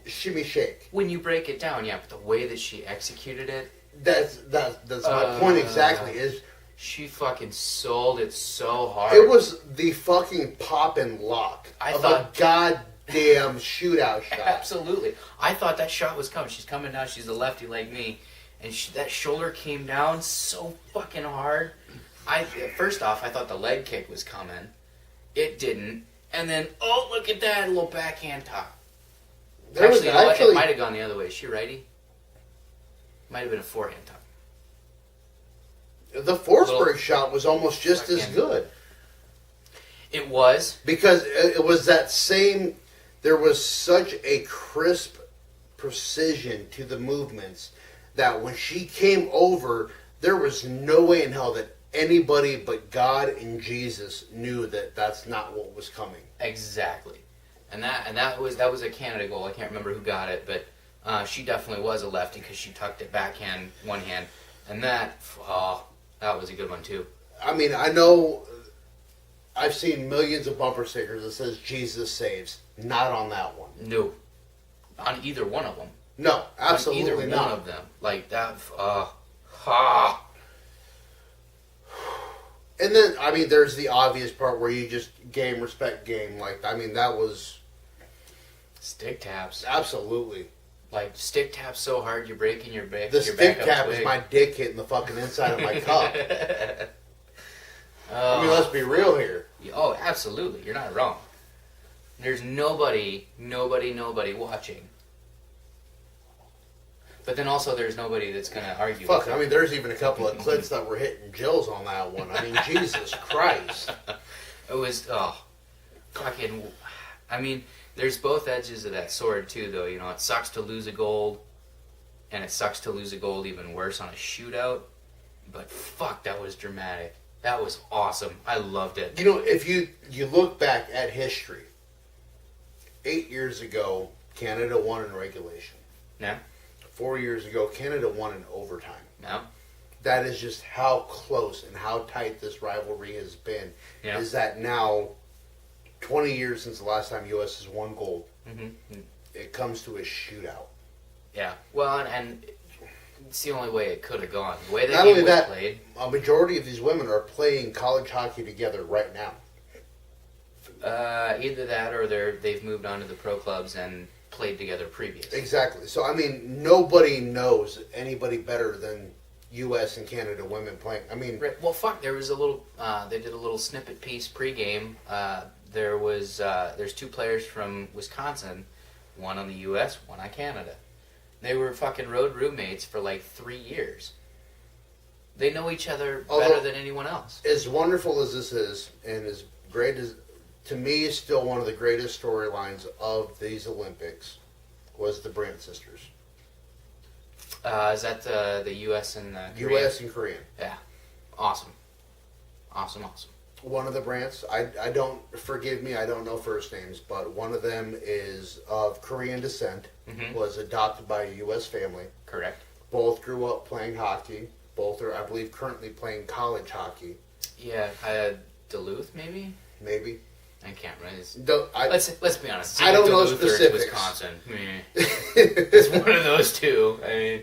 shimmy shake. When you break it down, yeah, but the way that she executed it, That's my point exactly. Is she fucking sold it so hard. it was the fucking pop and lock I of thought- a goddamn shootout shot. Absolutely. I thought that shot was coming. She's coming down. She's a lefty like me. And that shoulder came down so fucking hard. First off, I thought the leg kick was coming. It didn't. And then, oh, look at that. A little backhand top. There was You know what? actually It might have gone the other way. Is she righty? Might have been a forehand top. the Forsberg little- shot was almost just as Fucking- good. It was. Because it was that same, there was such a crisp precision to the movements that when she came over, there was no way in hell that anybody but God and Jesus knew that that's not what was coming. Exactly. And that was a Canada goal. I can't remember who got it, but she definitely was a lefty because she tucked it backhand, one hand. And that was a good one too. I mean, I know I've seen millions of bumper stickers that says Jesus saves. Not on that one. No. On either one of them. No, absolutely on either not. one of them. Like that. And then, I mean, there's the obvious part where you just game, respect game. Like, I mean, that was Stick taps. absolutely. Like stick taps so hard you're breaking your back. The your stick backup tap is twig. my dick hitting the fucking inside of my cup. I mean, Oh. let's be real here. Oh, absolutely. You're not wrong. There's nobody watching. But then also there's nobody that's going to argue. Fuck, with I mean, there's even a couple of clits that were hitting Jills on that one. I mean, Jesus Christ. It was, fucking, I mean, There's both edges of that sword too, though. You know, it sucks to lose a gold, and it sucks to lose a gold even worse on a shootout. But fuck, that was dramatic. That was awesome. I loved it. You know, if you look back at history, 8 years ago, Canada won in regulation. Yeah. 4 years ago, Canada won in overtime. Yeah. That is just how close and how tight this rivalry has been. Yeah. Is that now, 20 years since the last time U.S. has won gold, it comes to a shootout. Yeah. Well, and it's the only way it could have gone. The way Not game only was that, played. a majority of these women are playing college hockey together right now. Either that or they've moved on to the pro clubs and played together previously. Exactly. So, I mean, nobody knows anybody better than U.S. and Canada women playing. I mean... Right. Well, fuck, there was a little... they did a little snippet piece pregame. There's 2 players from Wisconsin, one on the U.S., one on Canada. They were fucking road roommates for like 3 years. They know each other better than anyone else. As wonderful as this is, and as great as... To me, still one of the greatest storylines of these Olympics was the Brandt sisters. Is that the U.S. and Korean? U.S. and Korean. Yeah. Awesome. Awesome. One of the Brandts, I don't, forgive me, I don't know first names, but one of them is of Korean descent, was adopted by a U.S. family. Correct. Both grew up playing hockey. Both are, I believe, currently playing college hockey. Yeah, Duluth, maybe? Maybe. I can't remember. Let's be honest. I don't know Duluth or specifics. Wisconsin. It's one of those two. I mean,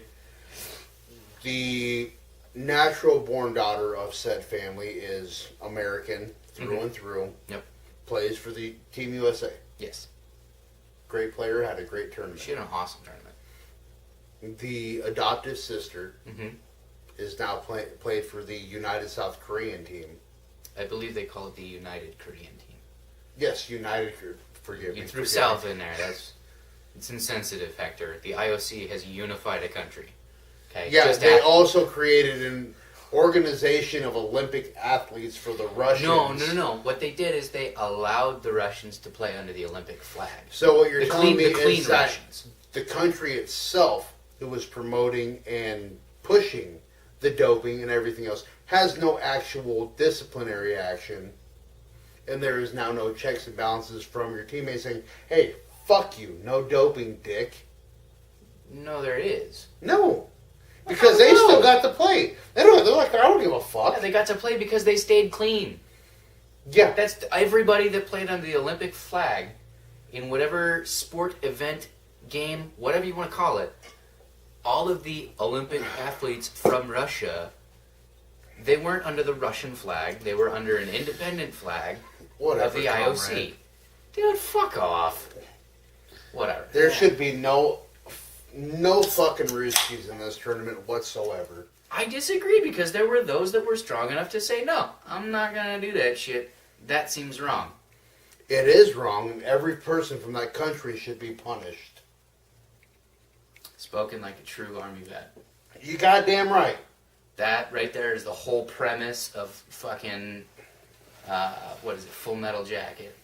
the natural-born daughter of said family is American through and through. Yep. Plays for the Team USA. Yes. Great player, had a great tournament. She had an awesome tournament. The adoptive sister is now played for the United South Korean team. I believe they call it the United Korean team. Yes, United. Forgive me. You threw South in there. It's insensitive, Hector. The IOC has unified a country. Okay. Yeah, they also created an organization of Olympic athletes for the Russians. No. What they did is they allowed the Russians to play under the Olympic flag. So what you're telling me is that Russians. The country itself, who was promoting and pushing the doping and everything else, has no actual disciplinary action. And there is now no checks and balances from your teammates saying, hey, fuck you, no doping, dick. No, there is. No. Because they still got to play. They're like, I don't give a fuck. Yeah, they got to play because they stayed clean. Yeah. That's everybody that played under the Olympic flag in whatever sport, event, game, whatever you want to call it. All of the Olympic athletes from Russia, they weren't under the Russian flag. They were under an independent flag of the IOC. Comrade. Dude, fuck off. Whatever. There should be no fucking Ruskies in this tournament whatsoever. I disagree because there were those that were strong enough to say, no, I'm not going to do that shit. That seems wrong. It is wrong, and every person from that country should be punished. Spoken like a true Army vet. You goddamn right. That right there is the whole premise of fucking, Full Metal Jacket.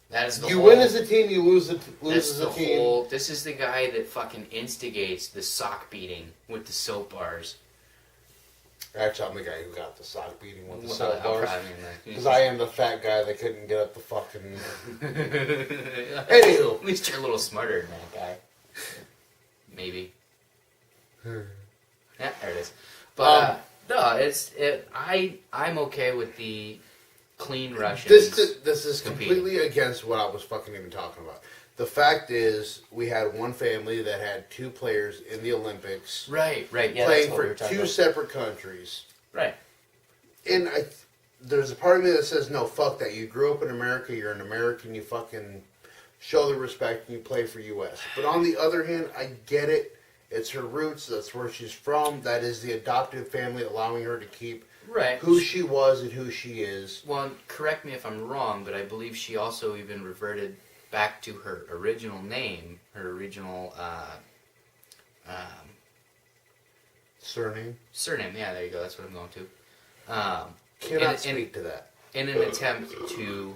That is the You win as a team, you lose as a team. This is the guy that fucking instigates the sock beating with the soap bars. Actually, I'm the guy who got the sock beating with the Well, soap I'll bars. probably Because I am the fat guy that couldn't get up the fucking... Anywho. At least you're a little smarter than that guy. Maybe. Yeah, there it is. But, I'm okay with the clean Russians. This is completely against what I was fucking even talking about. The fact is, we had one family that had 2 players in the Olympics. Right, yeah. Playing for 2 separate countries. Right. And there's a part of me that says, no, fuck that. You grew up in America, you're an American, you fucking show the respect, and you play for U.S. But on the other hand, I get it. It's her roots, that's where she's from, that is the adoptive family allowing her to keep who she was and who she is. Well, correct me if I'm wrong, but I believe she also even reverted back to her original name, her original Surname? Surname, yeah, there you go, that's what I'm going to. Cannot speak to that. In an attempt to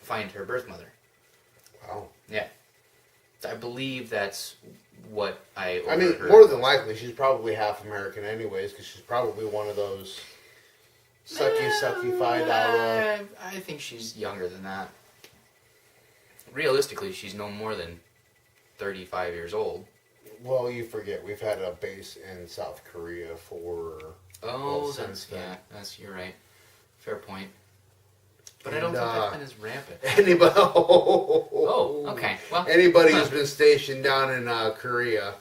find her birth mother. Oh. Yeah. I believe that's what I I mean, overheard. more than likely, she's probably half American anyways, because she's probably one of those sucky $5. I think she's younger than that. Realistically, she's no more than 35 years old. Well, you forget, we've had a base in South Korea for... Oh, since then. you're right. Fair point. But I don't think that's been as rampant. Anybody, Oh, okay. Well, anybody who's been stationed down in Korea,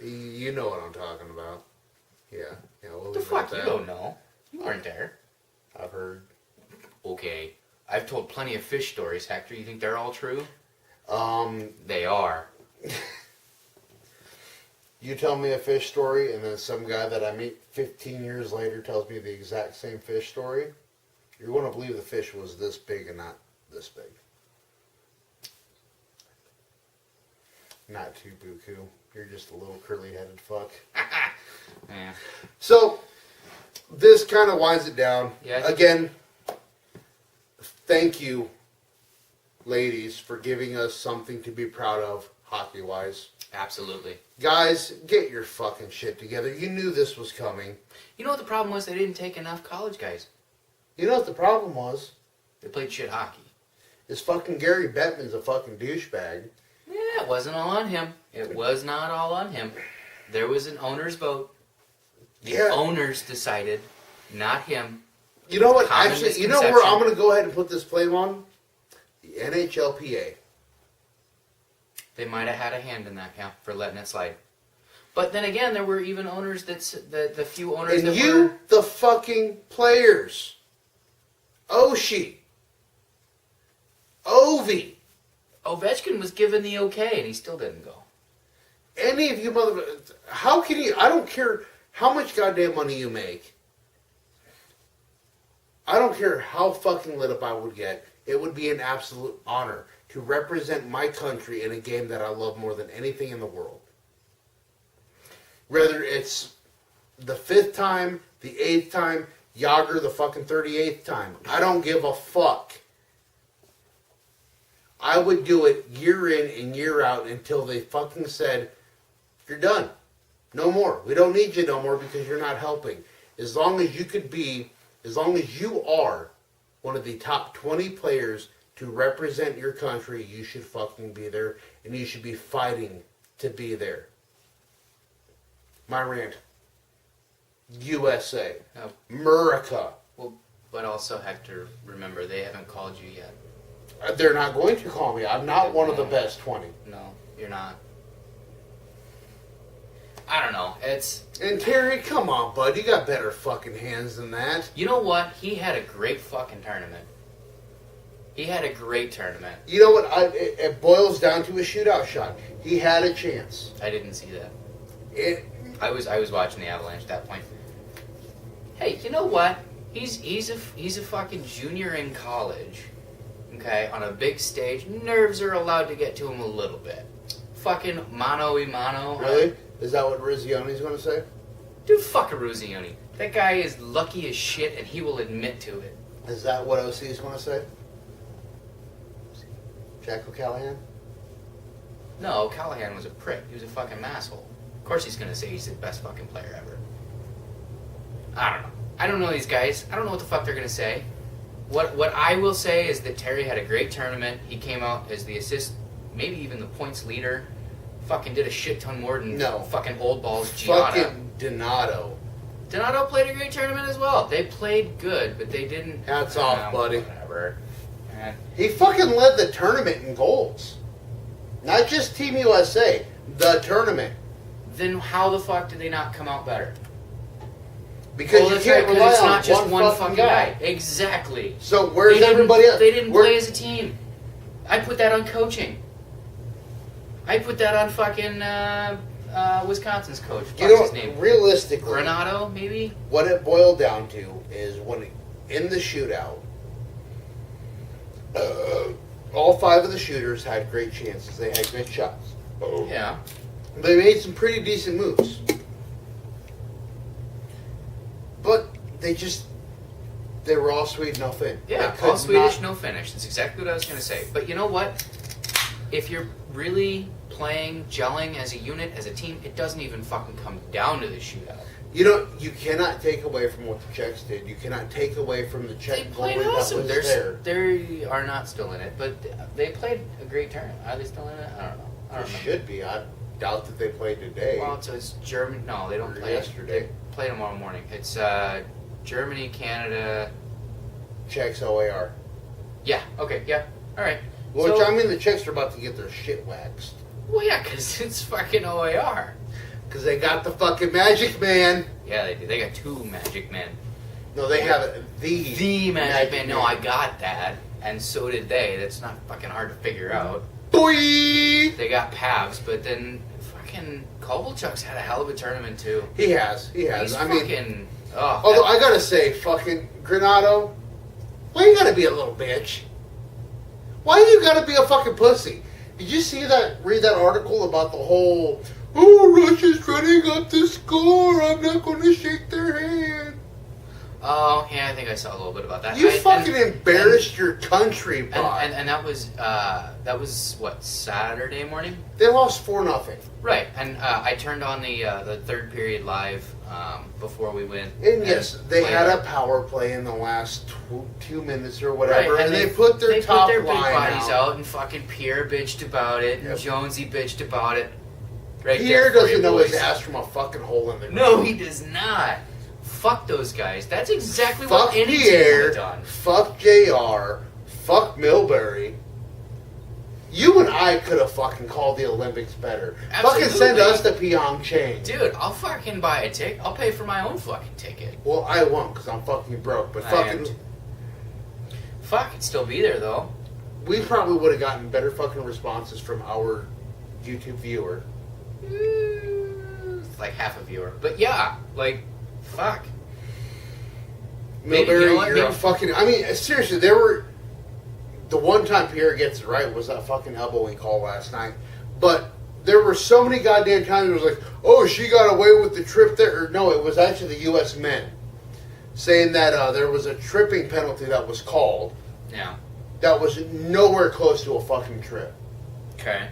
you know what I'm talking about. Yeah. We'll What the leave it at fuck? You that. don't know. You aren't there. I've heard. Okay. I've told plenty of fish stories, Hector. You think they're all true? Um, They are. you tell me a fish story, and then some guy that I meet 15 years later tells me the exact same fish story. You're going to believe the fish was this big and not this big. Not too buku. You're just a little curly-headed fuck. Yeah. So, this kind of winds it down. Yeah. Again, thank you, ladies, for giving us something to be proud of, hockey-wise. Absolutely. Guys, get your fucking shit together. You knew this was coming. You know what the problem was? They didn't take enough college guys. You know what the problem was? They played shit hockey. Is fucking Gary Bettman's a fucking douchebag. Yeah, it wasn't all on him. It was not all on him. There was an owner's vote. The Yeah. owners decided, not him. You know what? Common Actually, you know where I'm misconception. going to go ahead and put this blame on? The NHLPA. They might have had a hand in that, yeah, for letting it slide. But then again, there were even owners the few owners And that you, were... the fucking players. Oshie. Ovi. Ovechkin was given the okay, and he still didn't go. Any of you motherfuckers. How can you... I don't care how much goddamn money you make. I don't care how fucking lit up I would get. It would be an absolute honor to represent my country in a game that I love more than anything in the world. Whether it's the 5th time, the 8th time, Yager the fucking 38th time. I don't give a fuck. I would do it year in and year out until they fucking said, you're done. No more. We don't need you no more because you're not helping. As long as you are one of the top 20 players to represent your country, you should fucking be there, and you should be fighting to be there. My rant. USA. Oh, America. well, but also, Hector, remember, they haven't called you yet. They're not going to call me. I'm not one of the best 20. No, you're not. I don't know. It's... And Terry, come on, bud. You got better fucking hands than that. You know what? He had a great fucking tournament. He had a great tournament. You know what? It boils down to a shootout shot. He had a chance. I didn't see that. It. I was watching the Avalanche at that point. Hey, you know what? He's a fucking junior in college. Okay, on a big stage. Nerves are allowed to get to him a little bit. Fucking mano-y-mano. Really? Is that what Rizzioni's going to say? Dude, fuck a Ruzioni. That guy is lucky as shit, and he will admit to it. Is that what OC is going to say? Jack O'Callahan? No, Callahan was a prick. He was a fucking asshole. Of course he's gonna say he's the best fucking player ever. I don't know. I don't know these guys. I don't know what the fuck they're gonna say. What I will say is that Terry had a great tournament. He came out as the assist, maybe even the points leader. Fucking did a shit ton more than fucking old balls Gianna. Fucking Donato. Donato played a great tournament as well. They played good, but they didn't. Hats off, buddy. Whatever. Man. He fucking led the tournament in goals. Not just Team USA, the tournament. Then how the fuck did they not come out better? Because you that's can't right, 'cause rely it's on not just one fucking guy. Exactly. So where's everybody else? They didn't play as a team. I put that on coaching. I put that on fucking Wisconsin's coach. You What's know, his name? realistically, Granato, maybe? what it boiled down to is when in the shootout, all 5 of the shooters had great chances. They had great shots. Yeah. They made some pretty decent moves. But they just They were all Swede, no Finn. Yeah, They could all Swedish, not- no Finnish. That's exactly what I was going to say. But you know what? If you're really playing, gelling as a unit, as a team, it doesn't even fucking come down to the shootout. You cannot take away from what the Czechs did. You cannot take away from the They Czech goalie played that awesome. was there. They are not still in it, but they played a great tournament. Are they still in it? I don't know. I They don't know. should be. I doubt that they played today. Well, so it's Germany. No, they don't Or play yesterday. They play tomorrow morning. It's Germany, Canada. Czechs OAR. Yeah. Okay. Yeah. All right. Which, So- I mean, the Czechs are about to get their shit waxed. Well, yeah, because it's fucking OAR. Because they got the fucking Magic Man. Yeah, they do. They got two Magic Men. No, they have The Magic Man. No, I got that, and so did they. That's not fucking hard to figure out. Boy! They got Pavs, but then fucking Kovalchuk's had a hell of a tournament too. He has. He's I mean, fucking. Oh, although I gotta say, fucking Granado, why you gotta be a little bitch? Why you gotta be a fucking pussy? Did you read that article about the whole, oh, Russia's running up the score, I'm not gonna shake their hand? oh, yeah, I think I saw a little bit about that. You fucking embarrassed your country, bud. And that was what, Saturday morning? They lost 4-0. Right, and I turned on the third period live before we went. And yes, they played had our- a power play in the last 2 minutes or whatever, Right, and they put their top big line bodies out. out, and fucking Pierre bitched about it, and Yep. Jonesy bitched about it. Right Pierre there for doesn't you, know his boys. ass from a fucking hole in the ground. No, he does not. Fuck those guys. That's exactly Fuck what any team would Pierre, have done. fuck JR, fuck Milbury. You and I could have fucking called the Olympics better. Fucking send Absolutely. us to Pyeongchang. Dude, I'll fucking buy a ticket. I'll pay for my own fucking ticket. Well, I won't because I'm fucking broke. But I fucking, am too. Fuck, it'd still be there though. we probably would have gotten better fucking responses from our YouTube viewer. It's like half a viewer. But yeah, like, fuck. Maybe, Milbury, you know what, you're maybe- a fucking. I mean, seriously, there were. The one time Pierre gets it right was that fucking elbowing call last night. But there were so many goddamn times it was like, oh, she got away with the trip there. Or no, it was actually the U.S. men saying that there was a tripping penalty that was called Yeah. that was nowhere close to a fucking trip. Okay.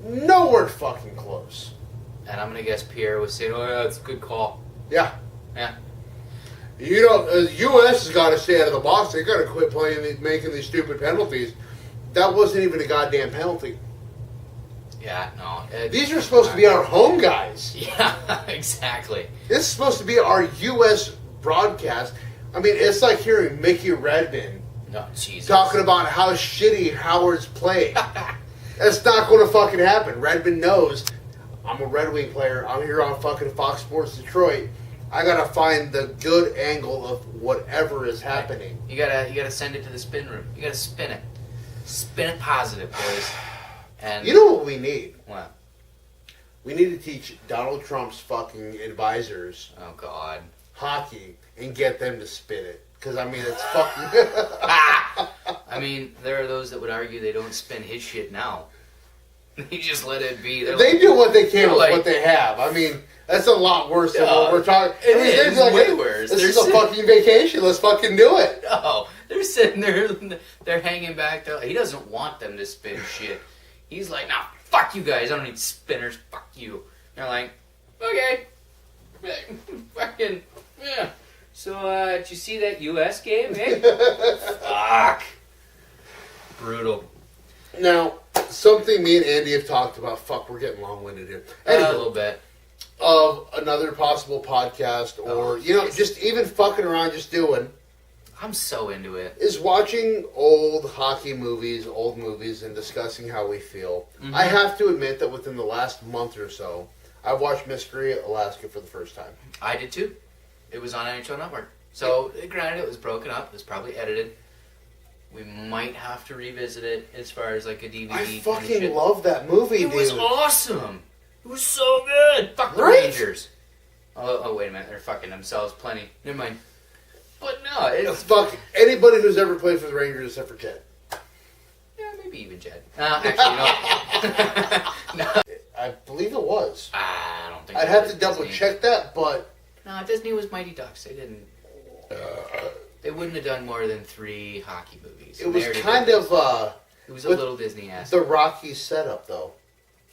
Nowhere fucking close. And I'm gonna guess Pierre was saying, oh yeah, it's a good call. Yeah. Yeah. You know, the U.S. has got to stay out of the box. They got to quit making these stupid penalties. That wasn't even a goddamn penalty. Yeah, no. These are supposed to be our home guys. Yeah, exactly. This is supposed to be our U.S. broadcast. I mean, it's like hearing Mickey Redmond No, Jesus. talking about how shitty Howard's playing. That's not going to fucking happen. Redmond knows I'm a Red Wing player. I'm here on fucking Fox Sports Detroit. I gotta find the good angle of whatever is happening. You gotta send it to the spin room. You gotta spin it. Spin it positive, boys. And You know what we need? what? We need to teach Donald Trump's fucking advisors Oh God. hockey and get them to spin it. Because, I mean, it's fucking... I mean, there are those that would argue they don't spin his shit now. They just let it be. They're They like, do what they can They're with like- what they have. I mean, that's a lot worse than Yeah, what we're talking. it I mean, they'd is be like, way worse. This They're is a sitting- fucking vacation. Let's fucking do it. No, they're sitting there. They're hanging back. He doesn't want them to spin shit. He's like, nah, fuck you guys. I don't need spinners. Fuck you. They're like, okay, fucking yeah. So, did you see that U.S. game? Eh? Fuck. Brutal. Now, something me and Andy have talked about. Fuck, we're getting long-winded here. A Anyway, little bit. of another possible podcast or, just even fucking around just doing, I'm so into it. is watching old hockey movies, old movies, and discussing how we feel. Mhm. I have to admit that within the last month or so, I watched Mystery Alaska for the first time. I did too. It was on NHL Network. So, granted, it was broken up. It was probably edited. We might have to revisit it as far as like a DVD. I kind of fucking shit. love that movie, It dude. was awesome. It was so good. Fuck the Right? Rangers. Oh, wait a minute. They're fucking themselves plenty. Never mind. But no, it's... Fuck anybody who's ever played for the Rangers except for Ted. Yeah, maybe even Jed. Actually, no. No. I believe it was. I don't think I'd it have was to double Disney. check that, but No, Disney was Mighty Ducks. They didn't... They wouldn't have done more than 3 hockey movies. It was kind of it was a with little Disney-esque. the Rocky setup, though.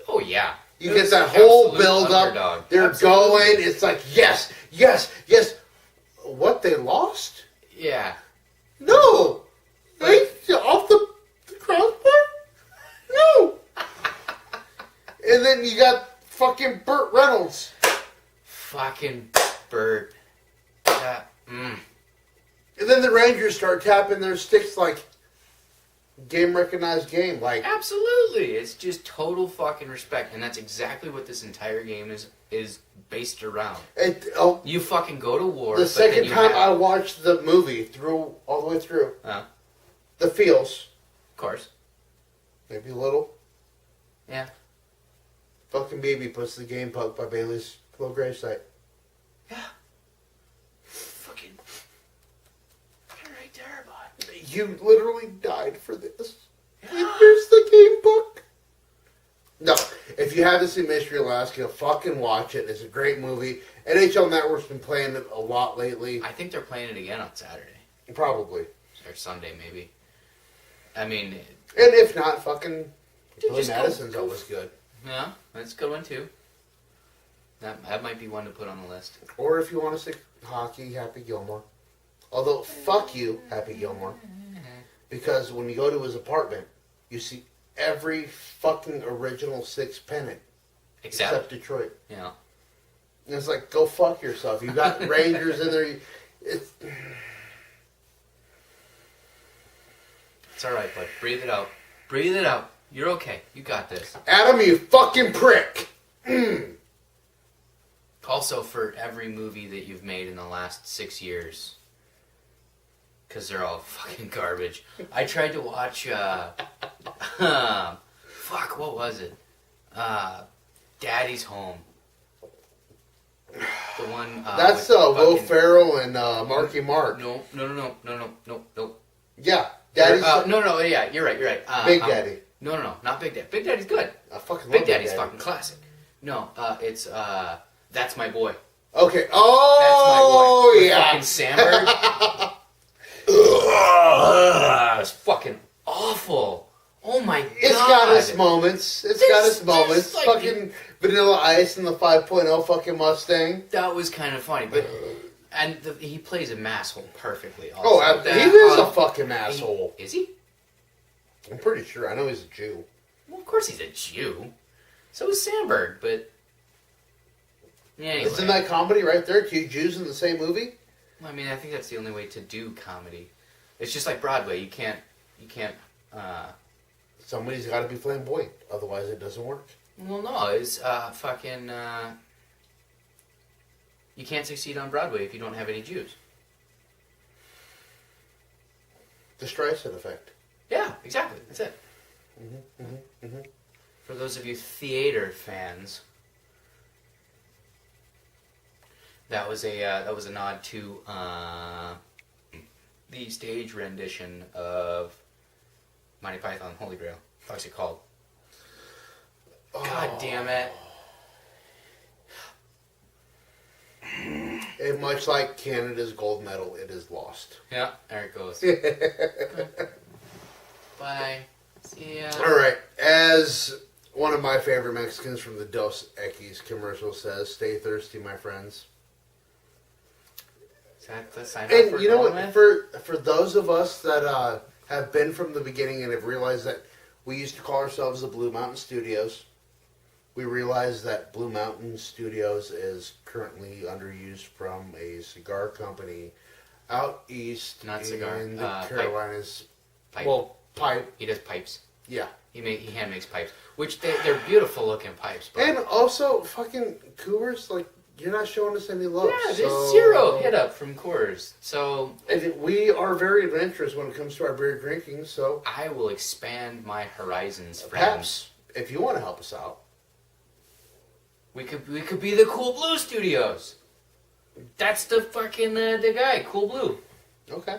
Oh yeah, You It get was that an whole absolute build up. underdog. They're Absolutely. going. It's like yes, yes, yes. What, they lost? Yeah. No, they off the crossbar. No. And then you got fucking Burt Reynolds. Fucking Bert. And then the Rangers start tapping their sticks like game recognized game. Like, Absolutely, it's just total fucking respect, and that's exactly what this entire game is based around. You fucking go to war. the but then second you time have- I watched the movie all the way through, Of the feels, course. maybe a little. Yeah. Fucking baby puts the game puck by Bailey's little gravesite. Yeah. Fucking. You're right there, bud. You literally died for this. And here's the game book. No, if you haven't seen Mystery Alaska, fucking watch it. It's a great movie. NHL Network's been playing it a lot lately. I think they're playing it again on Saturday. Probably. Or Sunday, maybe. I mean, And if not, fucking Billy just go- Madison's go- always good. yeah, that's a good one, too. That might be one to put on the list. Or if you want to stick hockey, Happy Gilmore. Although, fuck you, Happy Gilmore. Because when you go to his apartment, you see every fucking original Six pennant. Except Detroit. Yeah. And it's like, go fuck yourself. You got Rangers in there. It's... It's alright, bud. Breathe it out. Breathe it out. You're okay. You got this. Adam, you fucking prick. Also, for every movie that you've made in the last 6 years, because they're all fucking garbage. I tried to watch, fuck, what was it? Daddy's Home. The one, That's with Will fucking- Ferrell and Marky Mark. No. Yeah, Daddy's... No, yeah, you're right. Big Daddy. No, not Big Daddy. Big Daddy's good. I fucking love Big Big Daddy's Daddy. fucking classic. No, it's, That's My Boy. Okay. That's my Oh, boy. With yeah. fucking Sandberg. Ugh, it's fucking awful. Oh my god. It's got its moments. It's got its There's moments. like- Fucking Vanilla Ice and the 5.0 fucking Mustang. That was kind of funny, but he plays a masshole perfectly. Also. Oh, he is a fucking asshole. Is he? I'm pretty sure. I know he's a Jew. Well, of course he's a Jew. So is Sandberg, but anyway. Isn't that comedy right there? 2 Jews in the same movie? I mean, I think that's the only way to do comedy. It's just like Broadway. You can't. Somebody's got to be flamboyant, otherwise it doesn't work. Well, no, it's fucking. You can't succeed on Broadway if you don't have any Jews. The Streisand effect. Yeah, exactly. That's it. For those of you theater fans, that was a nod to the stage rendition of Monty Python Holy Grail. What's it called? God damn it! And much like Canada's gold medal, it is lost. Yeah, there it goes. Bye. See ya. All right. As one of my favorite Mexicans from the Dos Equis commercial says, stay thirsty, my friends. Is that the sign off And we're you know going what? with? For those of us that have been from the beginning and have realized that we used to call ourselves the Blue Mountain Studios, we realize that Blue Mountain Studios is currently underused from a cigar company out east Not cigar, in the pipe. Carolinas. Pipe. Well, pipe. He does pipes. Yeah. He hand makes pipes, which they're beautiful looking pipes. But And also, fucking Coors, like, you're not showing us any love. yeah, there's so- zero hit up from Coors. So And we are very adventurous when it comes to our beer drinking, so I will expand my horizons, friends. perhaps, if you want to help us out, We could be the Cool Blue Studios. That's the fucking the guy, Cool Blue. okay.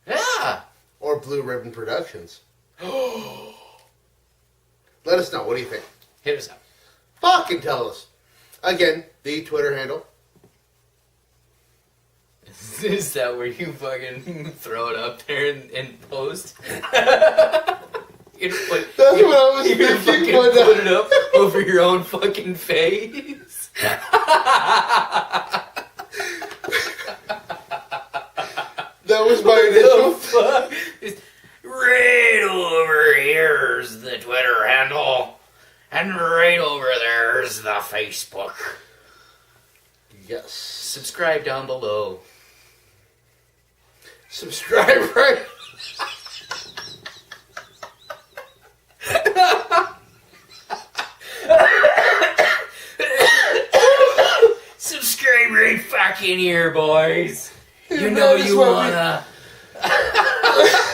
Yeah. Or Blue Ribbon Productions. Let us know. What do you think? Hit us up. Fucking tell us. Again, the Twitter handle. Is that where you fucking throw it up there and post? That's what I was you thinking. fucking But put it up over your own fucking face. that was my initial. Fuck? Right over here's the Twitter handle, and right over there's the Facebook. Yes. Subscribe down below. Subscribe right. Subscribe right fucking here, boys. You Man, know that's you why wanna.